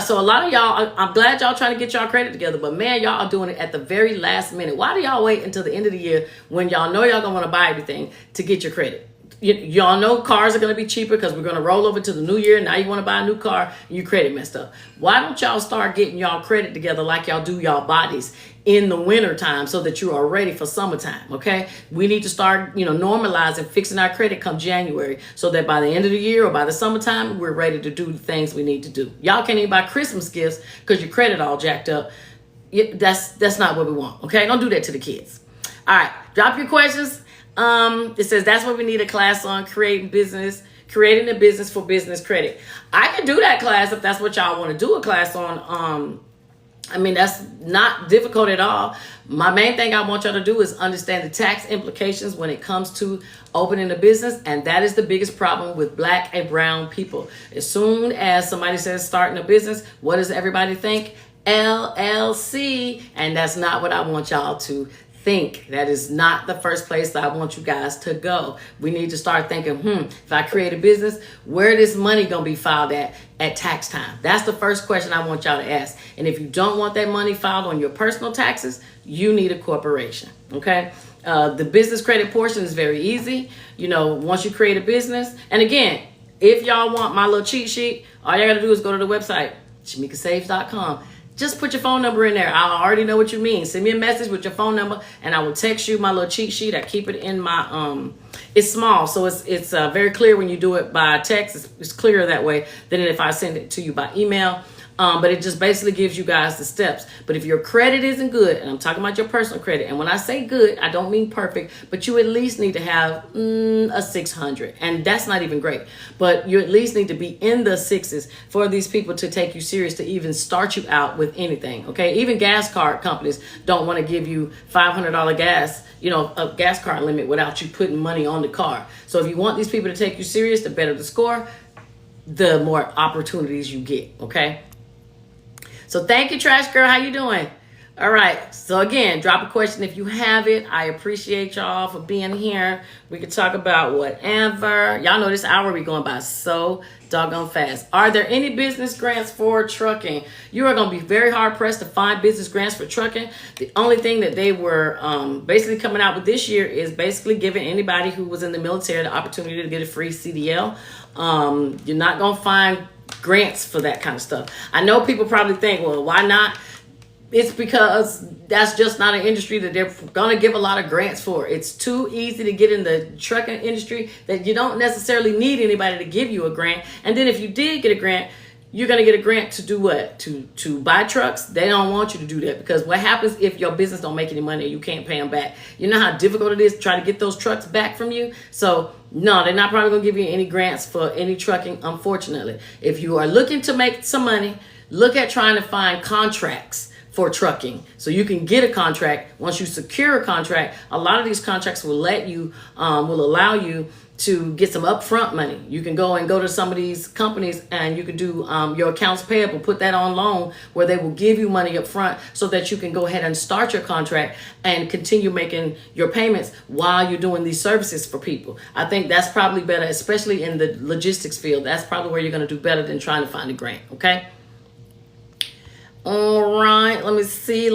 so a lot of y'all, I'm glad y'all trying to get y'all credit together, but man, y'all are doing it at the very last minute. Why do y'all wait until the end of the year when y'all know y'all going to want to buy everything to get your credit? Y'all know cars are going to be cheaper because we're going to roll over to the new year. Now you want to buy a new car and your credit messed up. Why don't y'all start getting y'all credit together like y'all do y'all bodies in the winter time so that you are ready for summertime? Okay. We need to start, normalizing, fixing our credit come January so that by the end of the year or by the summertime, we're ready to do the things we need to do. Y'all can't even buy Christmas gifts because your credit all jacked up. That's not what we want. Okay. Don't do that to the kids. All right. Drop your questions. It says that's what we need a class on, creating a business for business credit. I can do that class if that's what y'all want to do a class on. That's not difficult at all. My main thing I want y'all to do is understand the tax implications when it comes to opening a business. And that is the biggest problem with Black and brown people. As soon as somebody says starting a business, what does everybody think? LLC. And that's not what I want y'all to think. That is not the first place that I want you guys to go. We need to start thinking, if I create a business, where this money gonna be filed at tax time? That's the first question I want y'all to ask. And if you don't want that money filed on your personal taxes, you need a corporation, okay? The business credit portion is very easy. Once you create a business, and again, if y'all want my little cheat sheet, all you gotta do is go to the website, shamikasaves.com. Just put your phone number in there. I already know what you mean. Send me a message with your phone number, and I will text you my little cheat sheet. I keep it in my it's small, so it's very clear when you do it by text. It's clearer that way than if I send it to you by email. But it just basically gives you guys the steps. But if your credit isn't good, and I'm talking about your personal credit, and when I say good, I don't mean perfect, but you at least need to have a 600. And that's not even great. But you at least need to be in the sixes for these people to take you serious, to even start you out with anything, okay? Even gas card companies don't want to give you $500 gas, a gas card limit without you putting money on the car. So if you want these people to take you serious, the better the score, the more opportunities you get, okay? So thank you, Trash Girl. How you doing? All right. So again, drop a question if you have it. I appreciate y'all for being here. We could talk about whatever. Y'all know this hour be going by so doggone fast. Are there any business grants for trucking? You are going to be very hard pressed to find business grants for trucking. The only thing that they were basically coming out with this year is basically giving anybody who was in the military the opportunity to get a free CDL. You're not going to find grants for that kind of stuff. I know people probably think, well, why not? It's because that's just not an industry that they're going to give a lot of grants for. It's too easy to get in the trucking industry that you don't necessarily need anybody to give you a grant. And then if you did get a grant, you're going to get a grant to do what? To buy trucks? They don't want you to do that, because what happens if your business don't make any money and you can't pay them back? You know how difficult it is to try to get those trucks back from you? So no, they're not probably going to give you any grants for any trucking, unfortunately. If you are looking to make some money, look at trying to find contracts for trucking, so you can get a contract. Once you secure a contract, a lot of these contracts will will allow you to get some upfront money. You can go to some of these companies and you can do your accounts payable, put that on loan, where they will give you money up front so that you can go ahead and start your contract and continue making your payments while you're doing these services for people. I think that's probably better, especially in the logistics field. That's probably where you're going to do better than trying to find a grant, okay? All right, let me see.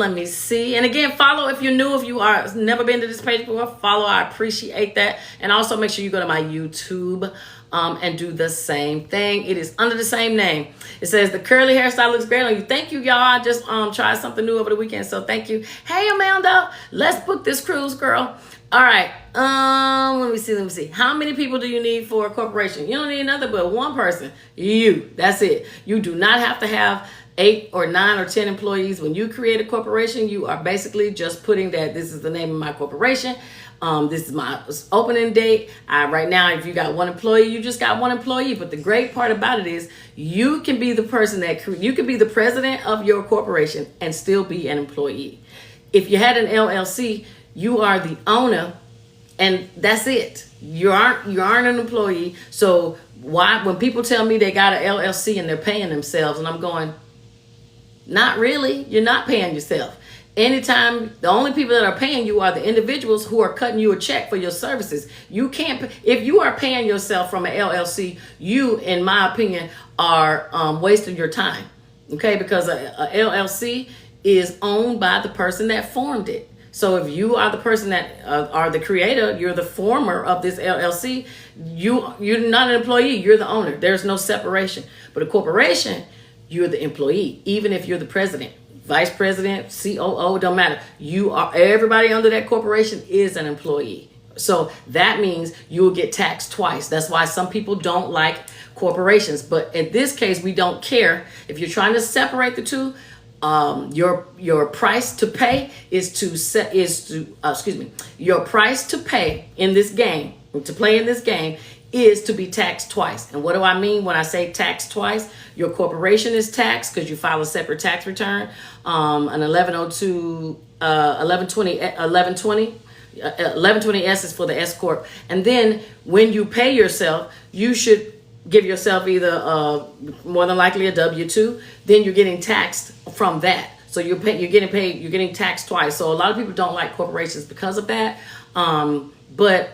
And again, follow if you're new. If you are never been to this page before, follow. I appreciate that. And also make sure you go to my YouTube and do the same thing. It is under the same name. It says the curly hairstyle looks great on you. Thank you, y'all. I just tried something new over the weekend, so thank you. Hey, Amanda, let's book this cruise, girl. All right. Let me see. How many people do you need for a corporation? You don't need another but one person. You. That's it. You do not have to have 8 or 9 or 10 employees. When you create a corporation, you are basically just putting that this is the name of my corporation. This is my opening date. Right now, if you got one employee, you just got one employee. But the great part about it is you can be the person you can be the president of your corporation and still be an employee. If you had an LLC, you are the owner, and that's it. You aren't an employee. So why, when people tell me they got an LLC and they're paying themselves, and I'm going, not really. You're not paying yourself. Anytime, the only people that are paying you are the individuals who are cutting you a check for your services. You can't, if you are paying yourself from an LLC, you, in my opinion, are wasting your time. Okay, because a LLC is owned by the person that formed it. So if you are the person that are the creator, you're the former of this LLC, you're not an employee, you're the owner. There's no separation. But a corporation, you're the employee, even if you're the president, vice president, COO, don't matter. Everybody under that corporation is an employee. So that means you will get taxed twice. That's why some people don't like corporations. But in this case, we don't care. If you're trying to separate the two, your price to pay your price to pay in this game, to play in this game, is to be taxed twice. And what do I mean when I say taxed twice? Your corporation is taxed because you file a separate tax return, an 1102, 1120S is for the S Corp. And then when you pay yourself, you should give yourself either more than likely a W-2, then you're getting taxed from that. So you're getting paid, you're getting taxed twice. So a lot of people don't like corporations because of that. But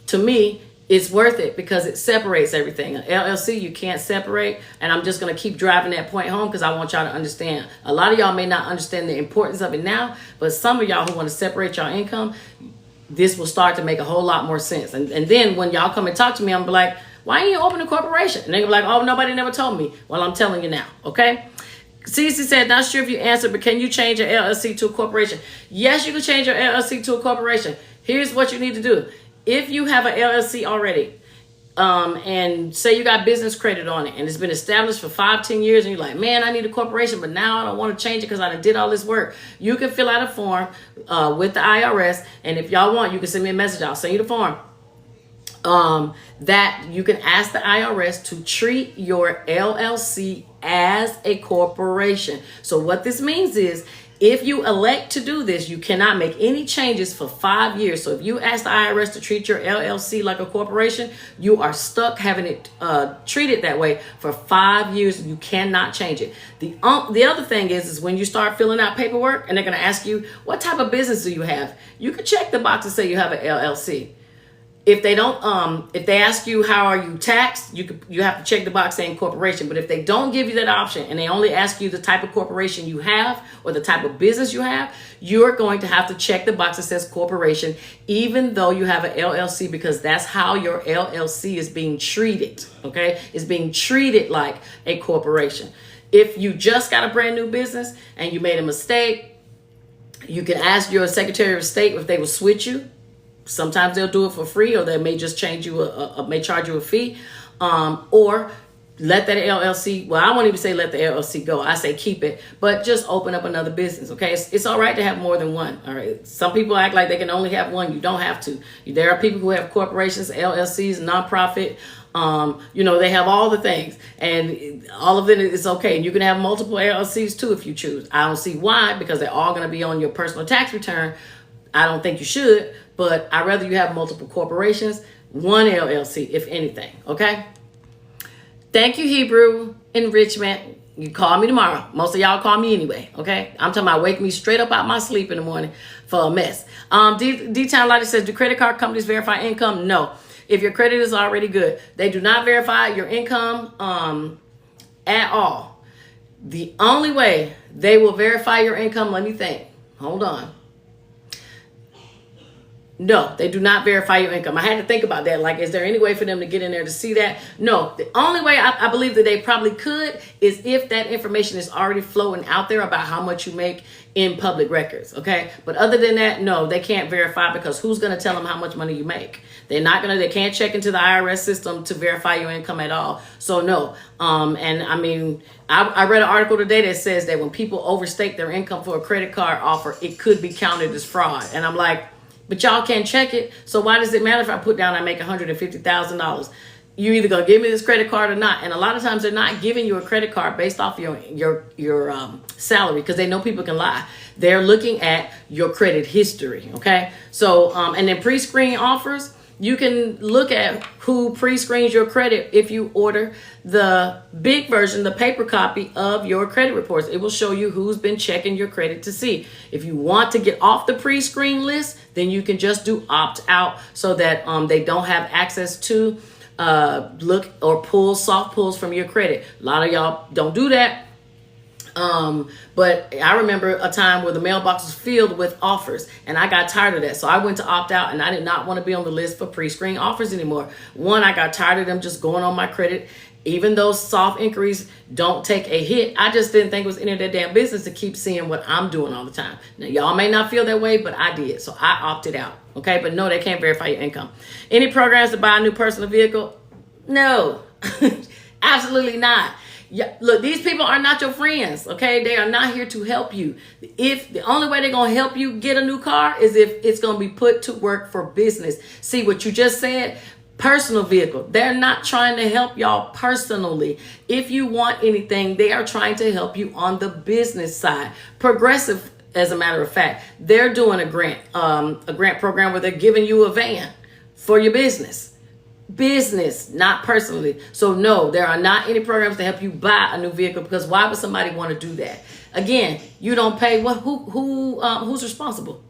to me, it's worth it because it separates everything. An LLC, you can't separate. And I'm just going to keep driving that point home because I want y'all to understand. A lot of y'all may not understand the importance of it now, but some of y'all who want to separate your income, this will start to make a whole lot more sense. And then when y'all come and talk to me, I'm like, why ain't you open a corporation? And they're like, oh, nobody never told me. Well, I'm telling you now, okay? Cece said, not sure if you answered, but can you change your LLC to a corporation? Yes, you can change your LLC to a corporation. Here's what you need to do. If you have an LLC already, and say you got business credit on it and it's been established for 5-10 years and you're like, man, I need a corporation, but now I don't want to change it because I did all this work. You can fill out a form with the IRS. And if y'all want, you can send me a message. I'll send you the form. That you can ask the IRS to treat your LLC as a corporation. So what this means is, if you elect to do this, you cannot make any changes for 5 years. So if you ask the IRS to treat your LLC like a corporation, you are stuck having it treated that way for 5 years. You cannot change it. The other thing is when you start filling out paperwork and they're going to ask you, what type of business do you have? You can check the box and say you have an LLC. If they don't, if they ask you how are you taxed, you have to check the box saying corporation. But if they don't give you that option and they only ask you the type of corporation you have or the type of business you have, you're going to have to check the box that says corporation, even though you have an LLC, because that's how your LLC is being treated. Okay, it's being treated like a corporation. If you just got a brand new business and you made a mistake, you can ask your Secretary of State if they will switch you. Sometimes they'll do it for free, or they may just change you, may charge you a fee, or let that LLC. Well, I won't even say let the LLC go. I say keep it, but just open up another business. Okay, it's all right to have more than one. All right, some people act like they can only have one. You don't have to. There are people who have corporations, LLCs, nonprofit. They have all the things, and all of it is okay. And you can have multiple LLCs too if you choose. I don't see why, because they're all going to be on your personal tax return. I don't think you should, but I'd rather you have multiple corporations, one LLC, if anything, okay? Thank you, Hebrew Enrichment. You call me tomorrow. Most of y'all call me anyway, okay? I'm talking about wake me straight up out my sleep in the morning for a mess. D-Town Lighter says, do credit card companies verify income? No. If your credit is already good, they do not verify your income at all. The only way they will verify your income, let me think. Hold on. No, they do not verify your income. I had to think about that. Like, is there any way for them to get in there to see that? No. The only way I believe that they probably could is if that information is already flowing out there about how much you make in public records. Okay. But other than that, no, they can't verify, because who's going to tell them how much money you make? They can't check into the IRS system to verify your income at all. So no. And I mean, I read an article today that says that when people overstate their income for a credit card offer, it could be counted as fraud. And I'm like, but y'all can't check it. So why does it matter if I put down I make $150,000? You either gonna give me this credit card or not. And a lot of times they're not giving you a credit card based off your salary, because they know people can lie. They're looking at your credit history. Okay. So and then pre-screen offers. You can look at who pre-screens your credit if you order the big version, the paper copy of your credit reports. It will show you who's been checking your credit to see. If you want to get off the pre-screen list, then you can just do opt out so that they don't have access to look or pull soft pulls from your credit. A lot of y'all don't do that. But I remember a time where the mailbox was filled with offers, and I got tired of that. So I went to opt out, and I did not want to be on the list for pre-screen offers anymore. One, I got tired of them just going on my credit. Even though soft inquiries don't take a hit, I just didn't think it was any of their damn business to keep seeing what I'm doing all the time. Now, y'all may not feel that way, but I did. So I opted out. Okay. But no, they can't verify your income. Any programs to buy a new personal vehicle? No, absolutely not. Yeah, look, these people are not your friends, okay? They are not here to help you. If the only way they're going to help you get a new car is if it's going to be put to work for business. See what you just said? Personal vehicle. They're not trying to help y'all personally. If you want anything, they are trying to help you on the business side. Progressive, as a matter of fact, they're doing a grant program where they're giving you a van for your business. Business, not personally. So no, there are not any programs to help you buy a new vehicle, because why would somebody want to do that? Again, you don't pay. Who's responsible?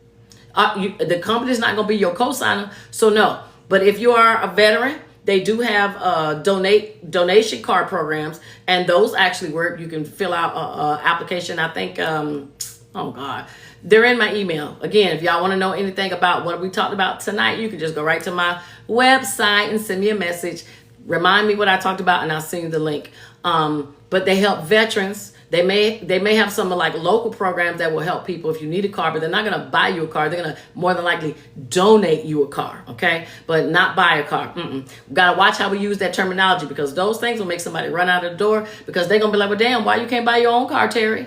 The company's not going to be your co-signer, so no. But if you are a veteran, they do have donation card programs, and those actually work. You can fill out a application. I think, oh God, they're in my email. Again, if y'all want to know anything about what we talked about tonight, you can just go right to my website and send me a message. Remind me what I talked about, and I'll send you the link. But they help veterans. They may have some like local programs that will help people if you need a car, but they're not going to buy you a car. They're going to more than likely donate you a car, okay? But not buy a car. We got to watch how we use that terminology, because those things will make somebody run out of the door, because they're going to be like, well, damn, why you can't buy your own car, Terry?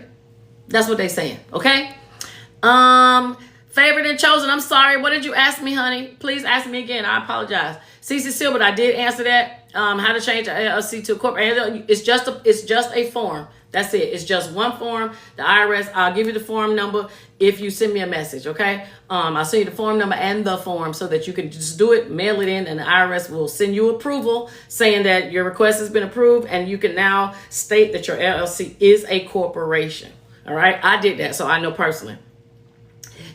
That's what they're saying, okay? Favorite and chosen. I'm sorry. What did you ask me, honey? Please ask me again. I apologize. CC Silver, I did answer that. How to change an LLC to a corporate. It's just a form. That's it. It's just one form. The IRS, I'll give you the form number if you send me a message, okay? I'll send you the form number and the form so that you can just do it, mail it in, and the IRS will send you approval saying that your request has been approved, and you can now state that your LLC is a corporation, all right? I did that, so I know personally.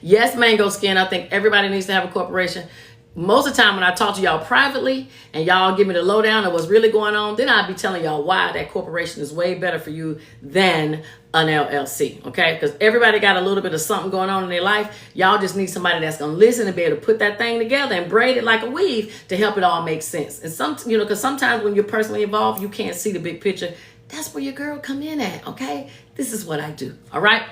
Yes, Mango Skin, I think everybody needs to have a corporation. Most of the time when I talk to y'all privately and y'all give me the lowdown of what's really going on, then I'll be telling y'all why that corporation is way better for you than an LLC, okay? Because everybody got a little bit of something going on in their life. Y'all just need somebody that's going to listen and be able to put that thing together and braid it like a weave to help it all make sense. And because sometimes when you're personally involved, you can't see the big picture. That's where your girl come in at, okay? This is what I do, all right?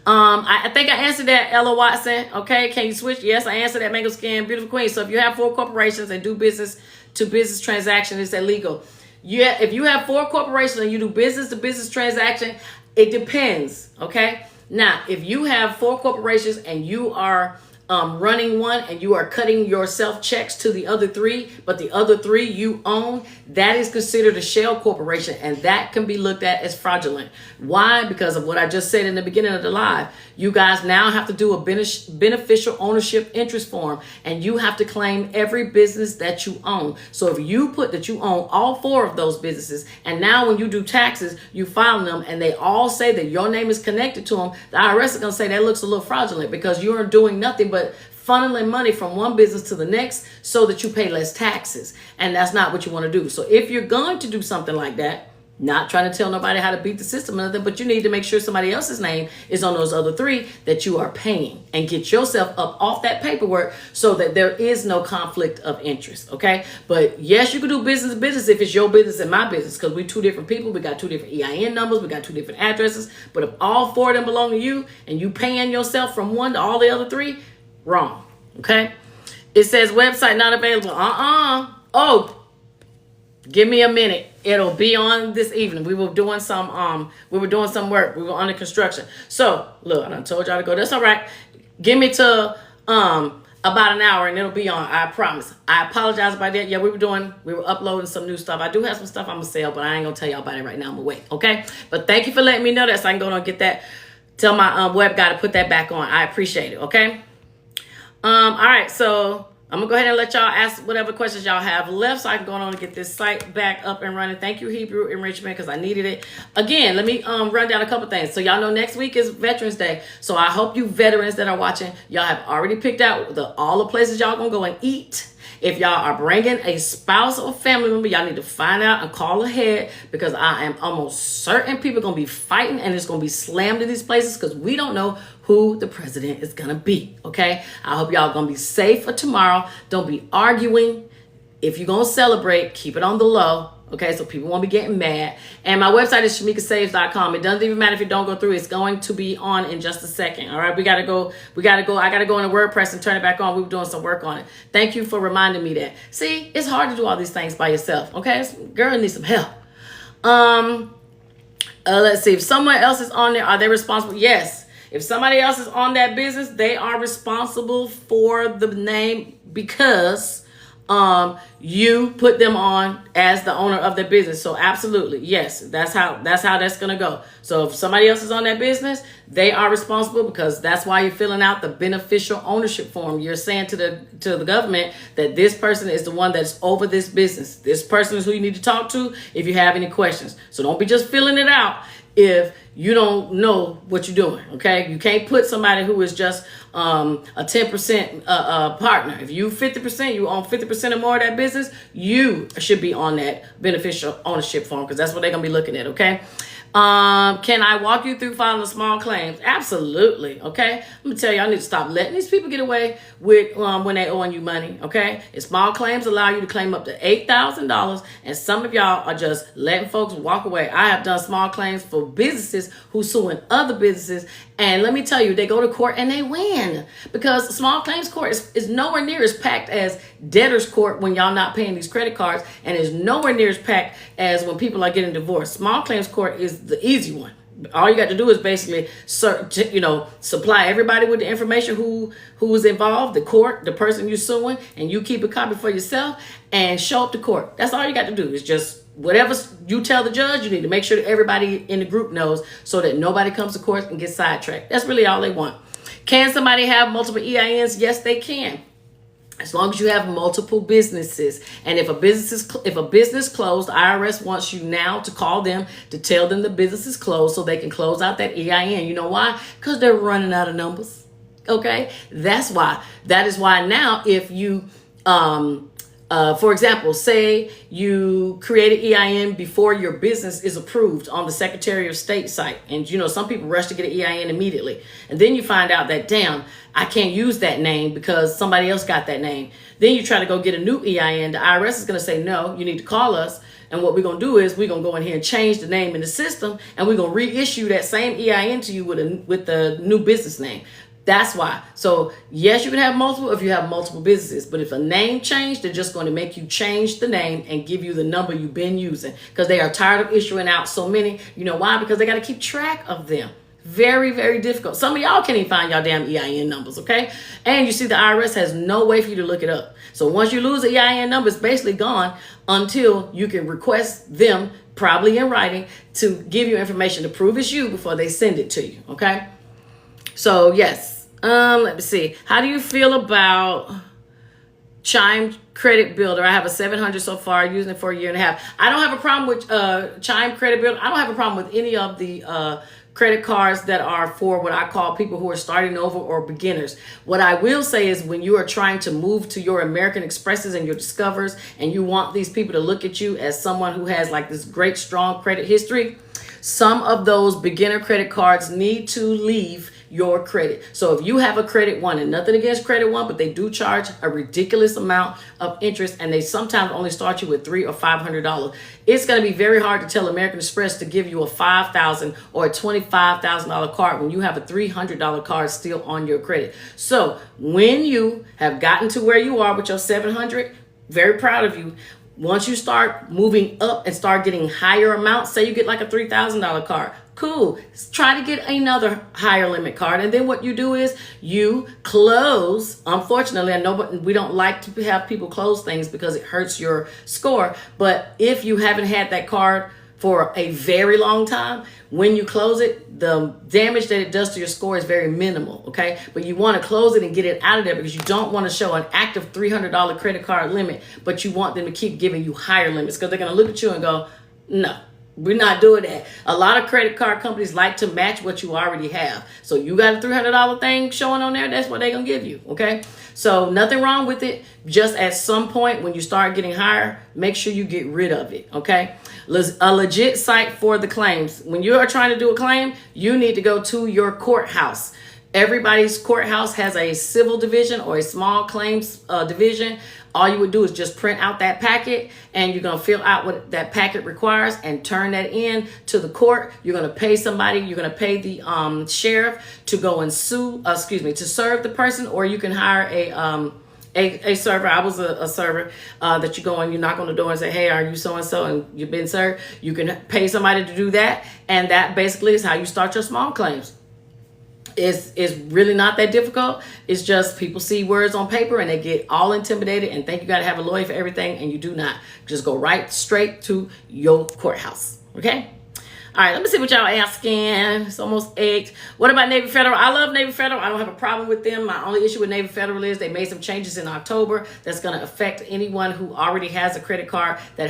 I think I answered that, Ella Watson. Okay, can you switch? Yes, I answered that, Mango Skin, beautiful queen. So if you have 4 corporations and do business to business transaction, it's illegal. Yeah, if you have 4 corporations and you do business to business transaction, it depends. Okay. Now, if you have 4 corporations and you are running one and you are cutting yourself checks to the other 3, but the other 3 you own, that is considered a shell corporation, and that can be looked at as fraudulent. Why? Because of what I just said in the beginning of the live. You guys now have to do a beneficial ownership interest form, and you have to claim every business that you own. So if you put that you own all 4 of those businesses, and now when you do taxes, you file them and they all say that your name is connected to them, the IRS is going to say that looks a little fraudulent, because you're doing nothing but funneling money from one business to the next so that you pay less taxes. And that's not what you want to do. So if you're going to do something like that, not trying to tell nobody how to beat the system or nothing, but you need to make sure somebody else's name is on those other 3 that you are paying, and get yourself up off that paperwork so that there is no conflict of interest. Okay. But yes, you can do business to business if it's your business and my business, because we're 2 different people. We got 2 different EIN numbers. We got 2 different addresses. But if all 4 of them belong to you and you paying yourself from one to all the other 3, wrong. Okay. It says website not available. Oh, give me a minute. It'll be on this evening. We were doing some work. We were under construction. So look, I done told y'all to go. That's all right. Give me to about an hour and it'll be on. I promise. I apologize about that. Yeah, we were uploading some new stuff. I do have some stuff I'm gonna sell, but I ain't gonna tell y'all about it right now. I'm gonna wait. Okay. But thank you for letting me know that, so I can go and get that. Tell my web guy to put that back on. I appreciate it. Okay. All right. So I'm going to go ahead and let y'all ask whatever questions y'all have left, so I can go on and get this site back up and running. Thank you, Hebrew Enrichment, because I needed it. Again, let me run down a couple things. So y'all know next week is Veterans Day. So I hope you veterans that are watching, y'all have already picked out all the places y'all going to go and eat. If y'all are bringing a spouse or family member, y'all need to find out and call ahead, because I am almost certain people are going to be fighting and it's going to be slammed in these places, because we don't know who the president is going to be. Okay. I hope y'all going to be safe for tomorrow. Don't be arguing. If you're going to celebrate, keep it on the low. Okay, so people won't be getting mad. And my website is shamikasaves.com. It doesn't even matter if you don't go through. It's going to be on in just a second. All right, we got to go. I got to go into WordPress and turn it back on. We were doing some work on it. Thank you for reminding me that. See, it's hard to do all these things by yourself. Okay, girl needs some help. Let's see. If someone else is on there, are they responsible? Yes. If somebody else is on that business, they are responsible for the name, because you put them on as the owner of the business. So absolutely, yes, that's how that's gonna go. So if somebody else is on that business, they are responsible, because that's why you're filling out the beneficial ownership form. You're saying to the government that this person is the one that's over this business. This person is who you need to talk to if you have any questions. So don't be just filling it out if you don't know what you're doing, okay? You can't put somebody who is just a 10% partner. If you 50%, you own 50% or more of that business, you should be on that beneficial ownership form because that's what they're going to be looking at, okay? Can I walk you through filing small claims? Absolutely. Okay. I'm gonna tell you, I need to stop letting these people get away with when they owing you money. Okay. And small claims allow you to claim up to $8,000, and some of y'all are just letting folks walk away. I have done small claims for businesses who suing other businesses, and let me tell you, they go to court and they win because small claims court is nowhere near as packed as debtors court when y'all not paying these credit cards, and is nowhere near as packed as when people are getting divorced. Small claims court is the easy one. All you got to do is basically, supply everybody with the information who was involved, the court, the person you're suing, and you keep a copy for yourself and show up to court. That's all you got to do is just whatever you tell the judge, you need to make sure that everybody in the group knows so that nobody comes to court and gets sidetracked. That's really all they want. Can somebody have multiple EINs? Yes, they can. As long as you have multiple businesses. And if a business closed, the IRS wants you now to call them to tell them the business is closed so they can close out that EIN. You know why? Because they're running out of numbers. Okay? That's why. That is why now if you, for example, say you create an EIN before your business is approved on the Secretary of State site. And, some people rush to get an EIN immediately. And then you find out that, damn, I can't use that name because somebody else got that name. Then you try to go get a new EIN. The IRS is going to say, no, you need to call us. And what we're going to do is we're going to go in here and change the name in the system. And we're going to reissue that same EIN to you with the new business name. That's why. So yes, you can have multiple if you have multiple businesses, but if a name changed, they're just going to make you change the name and give you the number you've been using because they are tired of issuing out so many. You know why? Because they got to keep track of them. Very, very difficult. Some of y'all can't even find y'all damn EIN numbers, okay? And you see the IRS has no way for you to look it up. So once you lose the EIN number, it's basically gone until you can request them, probably in writing, to give you information to prove it's you before they send it to you, okay? So yes, let me see. How do you feel about Chime Credit Builder? I have a 700 so far, using it for a year and a half. I don't have a problem with Chime Credit Builder. I don't have a problem with any of the credit cards that are for what I call people who are starting over or beginners. What I will say is when you are trying to move to your American Expresses and your Discovers and you want these people to look at you as someone who has like this great, strong credit history, some of those beginner credit cards need to leave your credit. So if you have a Credit One, and nothing against Credit One, but they do charge a ridiculous amount of interest, and they sometimes only start you with $300 or $500. It's going to be very hard to tell American Express to give you a $5,000 or a $25,000 card when you have a $300 card still on your credit. So when you have gotten to where you are with your 700, very proud of you. Once you start moving up and start getting higher amounts, say you get like a $3,000 card, cool. Try to get another higher limit card. And then what you do is you close. Unfortunately, I know, but we don't like to have people close things because it hurts your score. But if you haven't had that card for a very long time, when you close it, the damage that it does to your score is very minimal, okay? But you want to close it and get it out of there because you don't want to show an active $300 credit card limit, but you want them to keep giving you higher limits because they're going to look at you and go, no, we're not doing that. A lot of credit card companies like to match what you already have. So you got a $300 thing showing on there, that's what they're going to give you, okay? So nothing wrong with it. Just at some point when you start getting higher, make sure you get rid of it, okay? A legit site for the claims. When you are trying to do a claim, you need to go to your courthouse. Everybody's courthouse has a civil division or a small claims division. All you would do is just print out that packet and you're going to fill out what that packet requires and turn that in to the court. You're going to pay somebody. You're going to pay the sheriff to go and to serve the person, or you can hire a server. I was a server that you go and you knock on the door and say, hey, are you so-and-so? And you've been served. You can pay somebody to do that. And that basically is how you start your small claims. It's really not that difficult. It's just people see words on paper and they get all intimidated and think you got to have a lawyer for everything, and you do not. Just go right straight to your courthouse. Okay? All right, let me see what y'all asking. It's almost 8. What about Navy Federal? I love Navy Federal. I don't have a problem with them. My only issue with Navy Federal is they made some changes in October that's going to affect anyone who already has a credit card that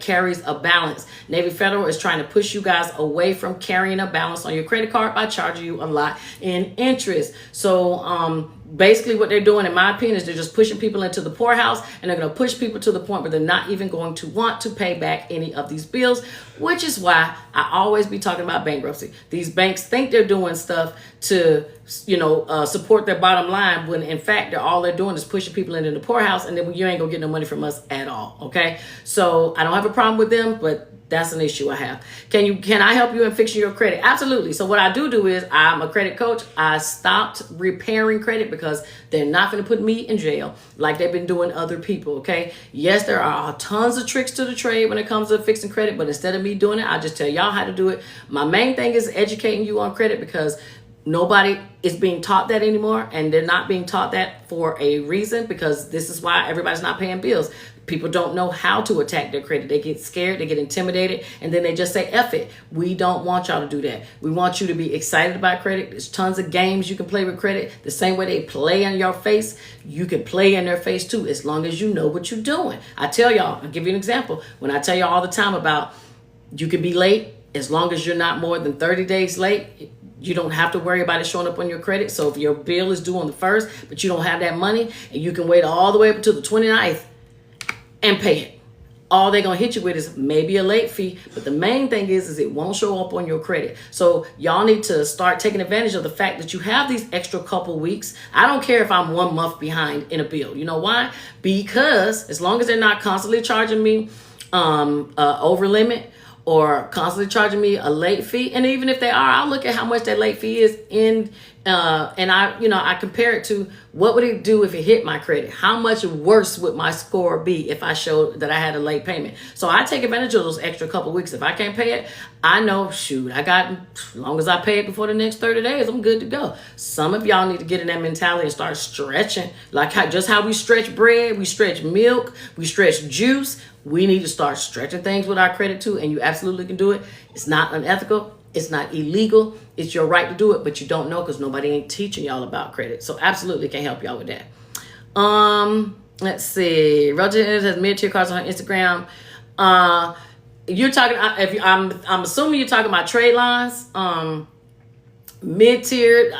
carries a balance. Navy Federal is trying to push you guys away from carrying a balance on your credit card by charging you a lot in interest. So basically what they're doing, in my opinion, is they're just pushing people into the poorhouse, and they're going to push people to the point where they're not even going to want to pay back any of these bills, which is why I always be talking about bankruptcy. These banks think they're doing stuff to, support their bottom line, when in fact all they're doing is pushing people into the poorhouse, and then you ain't gonna get no money from us at all. Okay, so I don't have a problem with them, but that's an issue I have. Can I help you in fixing your credit? Absolutely. So what I do is, I'm a credit coach. I stopped repairing credit because they're not going to put me in jail like they've been doing other people. Okay. Yes, there are tons of tricks to the trade when it comes to fixing credit, but instead of me doing it, I just tell y'all how to do it. My main thing is educating you on credit, because nobody is being taught that anymore, and they're not being taught that for a reason, because this is why everybody's not paying bills. People don't know how to attack their credit. They get scared, they get intimidated, and then they just say, F it. We don't want y'all to do that. We want you to be excited about credit. There's tons of games you can play with credit. The same way they play in your face, you can play in their face too, as long as you know what you're doing. I tell y'all, I'll give you an example. When I tell y'all all the time about you can be late, as long as you're not more than 30 days late, you don't have to worry about it showing up on your credit. So if your bill is due on the 1st, but you don't have that money, and you can wait all the way up until the 29th and pay it. All they're going to hit you with is maybe a late fee, but the main thing is it won't show up on your credit. So y'all need to start taking advantage of the fact that you have these extra couple weeks. I don't care if I'm 1 month behind in a bill. You know why? Because as long as they're not constantly charging me over limit, or constantly charging me a late fee, and even if they are, I'll look at how much that late fee is and I compare it to what would it do if it hit my credit. How much worse would my score be if I showed that I had a late payment? So I take advantage of those extra couple weeks. If I can't pay it, I know, shoot, as long as I pay it before the next 30 days, I'm good to go. Some of y'all need to get in that mentality and start stretching, like how we stretch bread, we stretch milk, we stretch juice. We need to start stretching things with our credit too, and you absolutely can do it. It's not unethical. It's not illegal. It's your right to do it, but you don't know because nobody ain't teaching y'all about credit. So absolutely can help y'all with that. Let's see. Roger has mid-tier cards on her Instagram. You're talking. I'm assuming you're talking about trade lines. Mid-tier.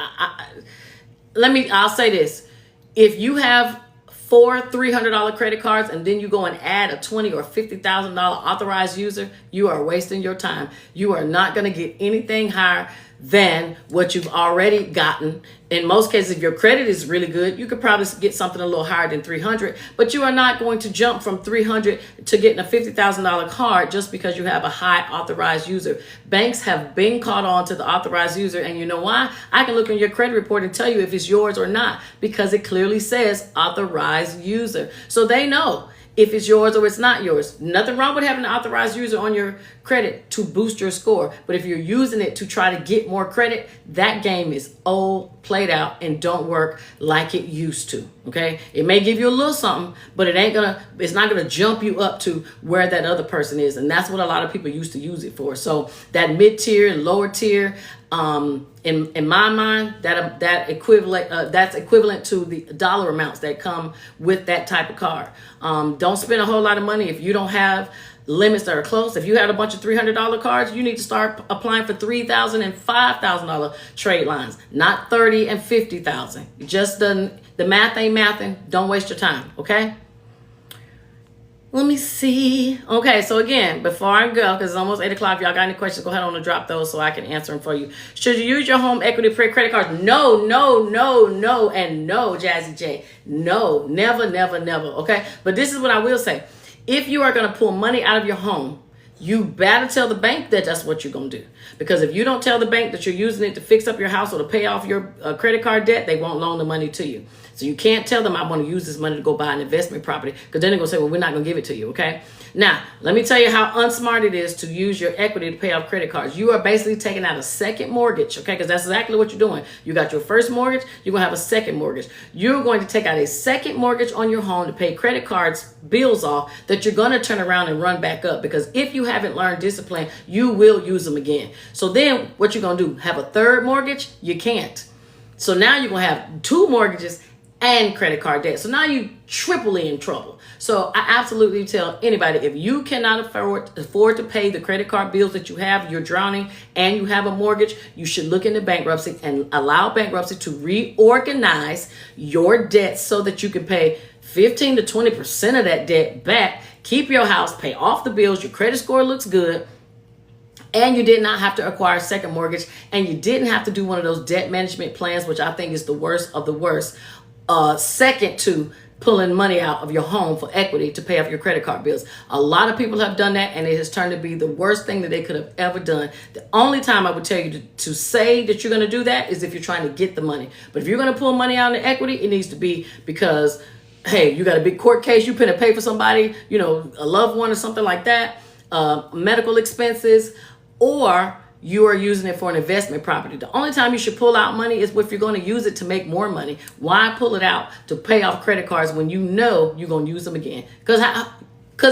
I'll say this: if you have 4 $300 credit cards, and then you go and add a $20,000 or $50,000 authorized user, you are wasting your time. You are not going to get anything higher than what you've already gotten. In most cases, if your credit is really good, you could probably get something a little higher than 300, but you are not going to jump from 300 to getting a $50,000 card just because you have a high authorized user. Banks have been caught on to the authorized user, and you know why? I can look in your credit report and tell you if it's yours or not, because it clearly says authorized user. So they know if it's yours or it's not yours. Nothing wrong with having an authorized user on your credit to boost your score. But if you're using it to try to get more credit, that game is old, played out, and don't work like it used to. Okay? It may give you a little something, but it's not gonna jump you up to where that other person is. And that's what a lot of people used to use it for. So that mid-tier and lower tier, in my mind, that's equivalent to the dollar amounts that come with that type of card. Don't spend a whole lot of money if you don't have limits that are close. If you had a bunch of $300 cards, you need to start applying for $3,000 and $5,000 trade lines, not $30,000 and $50,000. Just the math ain't mathing. Don't waste your time. Okay. Let me see. Okay, so again, before I go, because it's almost 8 o'clock, if y'all got any questions, go ahead on and drop those so I can answer them for you. Should you use your home equity credit cards? No, and no, Jazzy J. No, never, okay? But this is what I will say. If you are going to pull money out of your home, you better tell the bank that that's what you're going to do. Because if you don't tell the bank that you're using it to fix up your house or to pay off your credit card debt, they won't loan the money to you. So you can't tell them I want to use this money to go buy an investment property, because then they're going to say, well, we're not going to give it to you, okay? Now, let me tell you how unsmart it is to use your equity to pay off credit cards. You are basically taking out a second mortgage, okay? Because that's exactly what you're doing. You got your first mortgage, you're going to have a second mortgage. You're going to take out a second mortgage on your home to pay credit cards bills off that you're going to turn around and run back up, because if you haven't learned discipline, you will use them again. So then what you're going to do, have a third mortgage? You can't. So now you're going to have two mortgages and credit card debt. So now you triply in trouble. So I absolutely tell anybody, if you cannot afford to pay the credit card bills that you have, you're drowning, and you have a mortgage, you should look into bankruptcy and allow bankruptcy to reorganize your debt so that you can pay 15 to 20% of that debt back, keep your house, pay off the bills, your credit score looks good, and you did not have to acquire a second mortgage, and you didn't have to do one of those debt management plans, which I think is the worst of the worst, second to pulling money out of your home for equity to pay off your credit card bills. A lot of people have done that, and it has turned to be the worst thing that they could have ever done. The only time I would tell you to say that you're going to do that is if you're trying to get the money. But if you're going to pull money out in equity, it needs to be because, hey, you got a big court case, you finna pay for somebody, a loved one or something like that, medical expenses, or you are using it for an investment property. The only time you should pull out money is if you're going to use it to make more money. Why pull it out to pay off credit cards when you know you're going to use them again? Because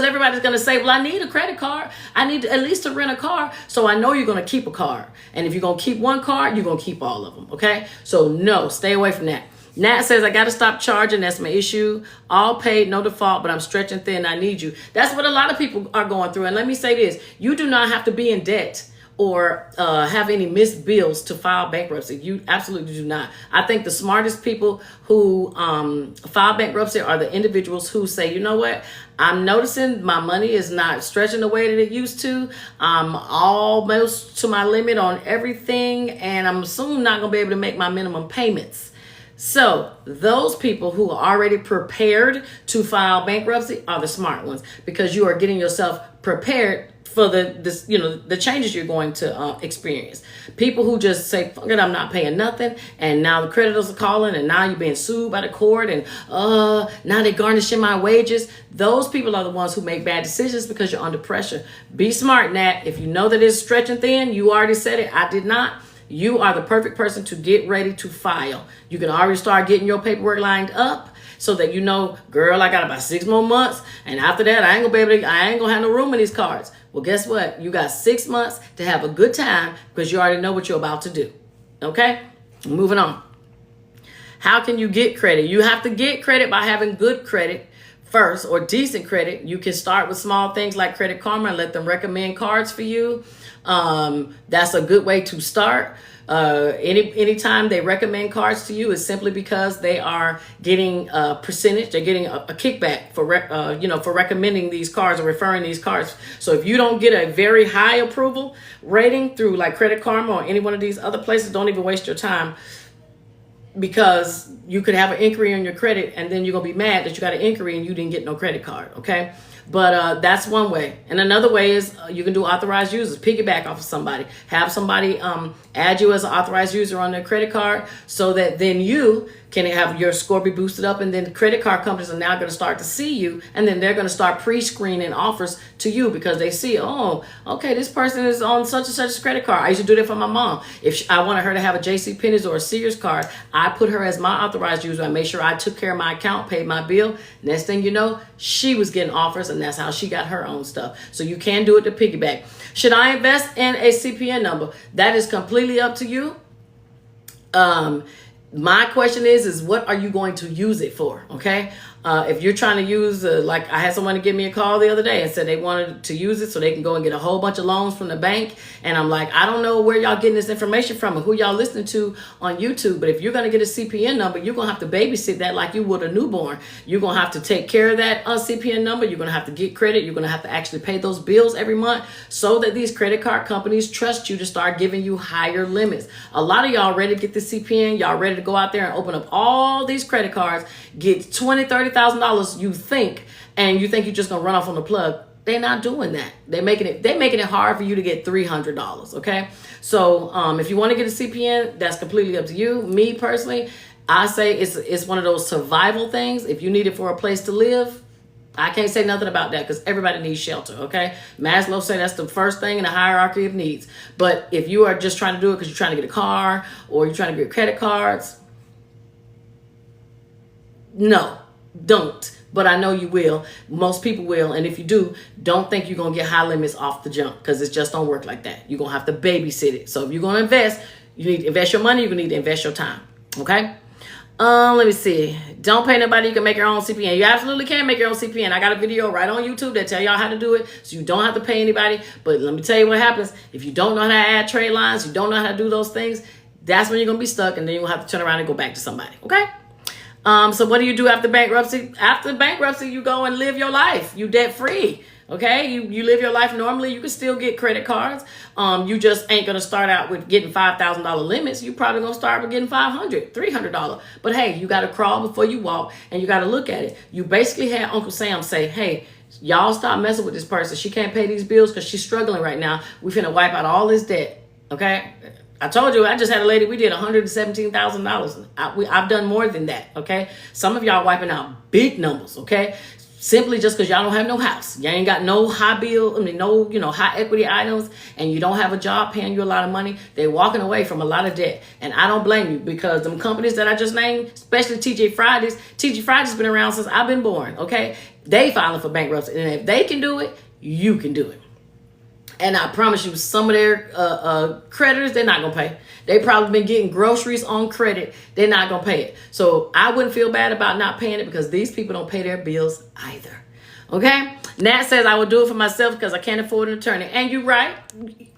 everybody's going to say, well, I need a credit card. I need at least to rent a car. So I know you're going to keep a card. And if you're going to keep one card, you're going to keep all of them. Okay? So no, stay away from that. Nat says, I got to stop charging. That's my issue. All paid, no default, but I'm stretching thin. I need you. That's what a lot of people are going through. And let me say this. You do not have to be in debt or have any missed bills to file bankruptcy. You absolutely do not. I think the smartest people who file bankruptcy are the individuals who say, you know what? I'm noticing my money is not stretching the way that it used to. I'm almost to my limit on everything, and I'm soon not going to be able to make my minimum payments. So those people who are already prepared to file bankruptcy are the smart ones, because you are getting yourself prepared for the changes you're going to experience. People who just say, fuck it, I'm not paying nothing, and now the creditors are calling, and now you're being sued by the court, and now they're garnishing my wages. Those people are the ones who make bad decisions because you're under pressure. Be smart, Nat. If you know that it's stretching thin, you already said it. I did not. You are the perfect person to get ready to file. You can already start getting your paperwork lined up so that you know, girl, I got about 6 more months, and after that, I ain't gonna have no room in these cards. Well, guess what? You got 6 months to have a good time because you already know what you're about to do. Okay? Moving on. How can you get credit? You have to get credit by having good credit first, or decent credit. You can start with small things like Credit Karma and let them recommend cards for you. That's a good way to start. Anytime they recommend cards to you is simply because they are getting a percentage. They're getting a kickback for recommending these cards or referring these cards. So if you don't get a very high approval rating through like Credit Karma or any one of these other places, don't even waste your time, because you could have an inquiry on your credit and then you're going to be mad that you got an inquiry and you didn't get no credit card. Okay. But that's one way. And another way is you can do authorized users, piggyback off of somebody, have somebody add you as an authorized user on their credit card so that then you can have your score be boosted up, and then the credit card companies are now going to start to see you, and then they're going to start pre-screening offers to you because they see, oh, okay, this person is on such and such credit card. I used to do that for my mom. If I wanted her to have a JCPenney's or a Sears card, I put her as my authorized user. I made sure I took care of my account, paid my bill. Next thing you know, she was getting offers, and that's how she got her own stuff. So you can do it to piggyback. Should I invest in a CPN number? That is completely up to you. My question is what are you going to use it for? Okay. If you're trying to use, like I had someone give me a call the other day and said they wanted to use it so they can go and get a whole bunch of loans from the bank. And I'm like, I don't know where y'all getting this information from and who y'all listening to on YouTube. But if you're going to get a CPN number, you're going to have to babysit that like you would a newborn. You're going to have to take care of that CPN number. You're going to have to get credit. You're going to have to actually pay those bills every month so that these credit card companies trust you to start giving you higher limits. A lot of y'all ready to get the CPN. Y'all ready to go out there and open up all these credit cards, get $20,000, $30,000 you think you're just gonna run off on the plug. They're not doing that. They're making it hard for you to get $300. Okay, so if you want to get a CPN, that's completely up to you. Me personally, I say it's one of those survival things. If you need it for a place to live, I can't say nothing about that because everybody needs shelter, okay? Maslow said that's the first thing in the hierarchy of needs. But if you are just trying to do it because you're trying to get a car or you're trying to get credit cards, no, don't. But I know you will. Most people will. And if you do, don't think you're going to get high limits off the jump because it just don't work like that. You're going to have to babysit it. So if you're going to invest, you need to invest your money. You're going to need to invest your time. Okay? Let me see. Don't pay nobody. You can make your own CPN. You absolutely can make your own CPN. I got a video right on YouTube that tell y'all how to do it. So you don't have to pay anybody. But let me tell you what happens. If you don't know how to add trade lines, you don't know how to do those things, that's when you're going to be stuck. And then you're going to have to turn around and go back to somebody. Okay? So what do you do after bankruptcy? After bankruptcy, you go and live your life. You debt free. Okay, you live your life normally. You can still get credit cards. You just ain't gonna start out with getting $5,000 limits. You probably gonna start with getting $500, $300. But hey, you gotta crawl before you walk, and you gotta look at it. You basically had Uncle Sam say, "Hey, y'all stop messing with this person. She can't pay these bills because she's struggling right now. We finna wipe out all this debt." Okay. I told you, I just had a lady, we did $117,000. I've done more than that, okay? Some of y'all wiping out big numbers, okay? Simply just because y'all don't have no house. Y'all ain't got no high bill, no, high equity items, and you don't have a job paying you a lot of money. They're walking away from a lot of debt. And I don't blame you because them companies that I just named, especially TJ Fridays been around since I've been born, okay? They filing for bankruptcy. And if they can do it, you can do it. And I promise you, some of their creditors, they're not going to pay. They probably been getting groceries on credit. They're not going to pay it. So I wouldn't feel bad about not paying it because these people don't pay their bills either. Okay? Nat says, I will do it for myself because I can't afford an attorney. And you're right.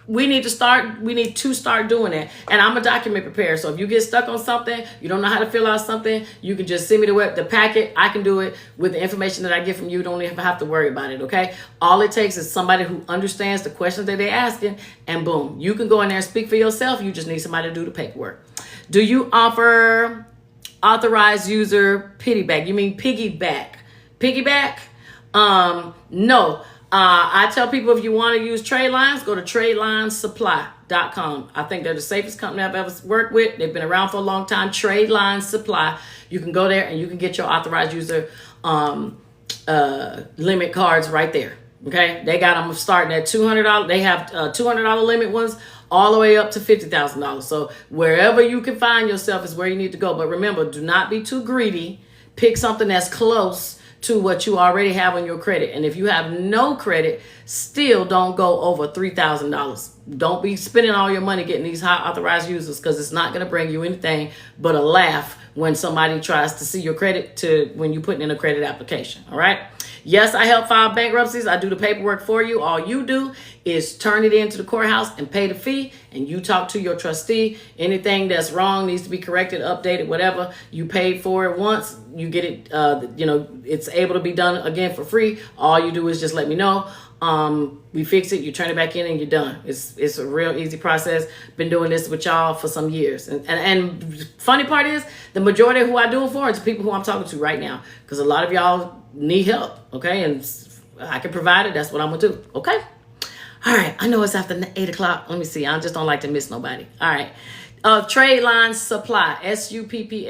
We need to start doing that. And I'm a document preparer. So if you get stuck on something, you don't know how to fill out something, you can just send me the packet. I can do it with the information that I get from you. Don't even have to worry about it, okay? All it takes is somebody who understands the questions that they're asking, and boom, you can go in there and speak for yourself. You just need somebody to do the paperwork. Do you offer authorized user piggyback? You mean piggyback? Piggyback? No. I tell people if you want to use trade lines, go to TRADELINESsupply.com. I think they're the safest company I've ever worked with. They've been around for a long time. Trade Lines Supply. You can go there and you can get your authorized user limit cards right there. Okay, they got them starting at $200. They have $200 limit ones all the way up to $50,000. So wherever you can find yourself is where you need to go. But remember, do not be too greedy. Pick something that's close to what you already have on your credit. And if you have no credit, still don't go over $3,000. Don't be spending all your money getting these high authorized users because it's not going to bring you anything but a laugh when somebody tries to see your credit when you put in a credit application. All right. Yes, I help file bankruptcies. I do the paperwork for you. All you do is turn it into the courthouse and pay the fee, and you talk to your trustee. Anything that's wrong needs to be corrected, updated, whatever. You paid for it once, you get it, it's able to be done again for free. All you do is just let me know. We fix it, you turn it back in, and you're done. It's a real easy process. Been doing this with y'all for some years. And funny part is, the majority of who I do it for is people who I'm talking to right now. Because a lot of y'all need help, okay? And I can provide it. That's what I'm going to do, okay? All right. I know it's after 8 o'clock. Let me see. I just don't like to miss nobody. All right. Trade Line Supply, SUPPLY.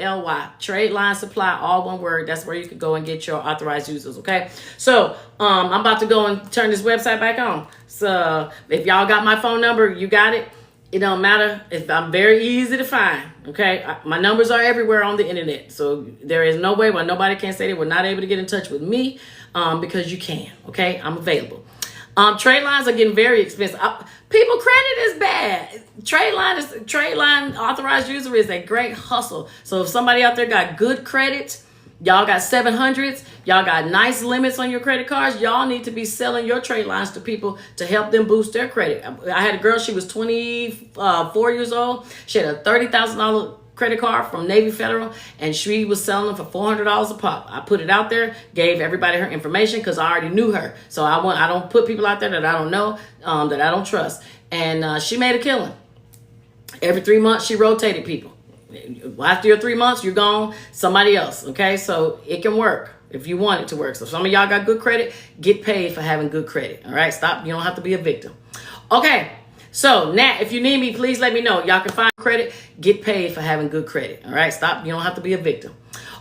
Trade Line Supply, all one word. That's where you can go and get your authorized users, okay? So I'm about to go and turn this website back on. So if y'all got my phone number, you got it. It don't matter. I'm very easy to find, okay? My numbers are everywhere on the internet. So there is no way why nobody can say they were not able to get in touch with me because you can, okay? I'm available. Trade lines are getting very expensive. People, credit is bad. Trade line authorized user is a great hustle. So if somebody out there got good credit, y'all got 700s, y'all got nice limits on your credit cards, y'all need to be selling your trade lines to people to help them boost their credit. I had a girl, she was 24 years old. She had a $30,000 credit card from Navy Federal, and she was selling them for $400 a pop. I put it out there, gave everybody her information because I already knew her. So I don't put people out there that I don't know, that I don't trust. And she made a killing. Every 3 months, she rotated people. After your 3 months, you're gone, somebody else, okay? So it can work if you want it to work. So some of y'all got good credit, get paid for having good credit, all right? Stop, you don't have to be a victim. Okay, so Nat, if you need me, please let me know. Y'all can find credit, get paid for having good credit, all right? Stop, you don't have to be a victim.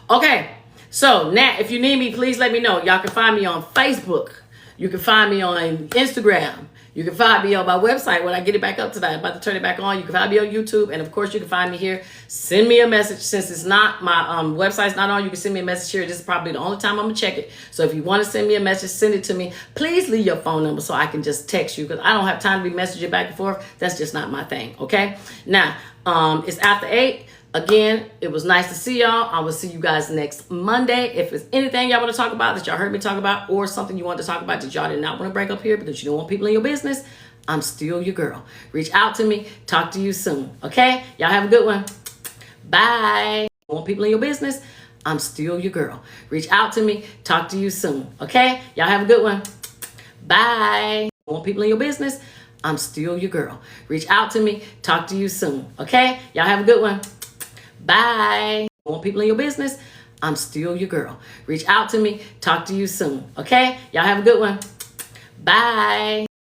Okay, So now, if you need me, please let me know. Y'all can find me on Facebook. You can find me on Instagram. You can find me on my website when I get it back up tonight. I'm about to turn it back on. You can find me on YouTube. And of course, you can find me here. Send me a message. Since it's not, my website's not on, you can send me a message here. This is probably the only time I'm going to check it. So if you want to send me a message, send it to me. Please leave your phone number so I can just text you, because I don't have time to be messaging back and forth. That's just not my thing. Okay? Now, it's after 8. Again, it was nice to see y'all. I will see you guys next Monday. If there's anything y'all want to talk about that y'all heard me talk about, or something you want to talk about that y'all did not want to bring up here because you don't want people in your business, I'm still your girl. Reach out to me. Talk to you soon. Okay? Y'all have a good one. Bye. You want people in your business? I'm still your girl. Reach out to me. Talk to you soon. Okay? Y'all have a good one. Bye. You want people in your business? I'm still your girl. Reach out to me. Talk to you soon. Okay? Y'all have a good one. Bye. You want people in your business? I'm still your girl. Reach out to me. Talk to you soon. Okay? Y'all have a good one. Bye.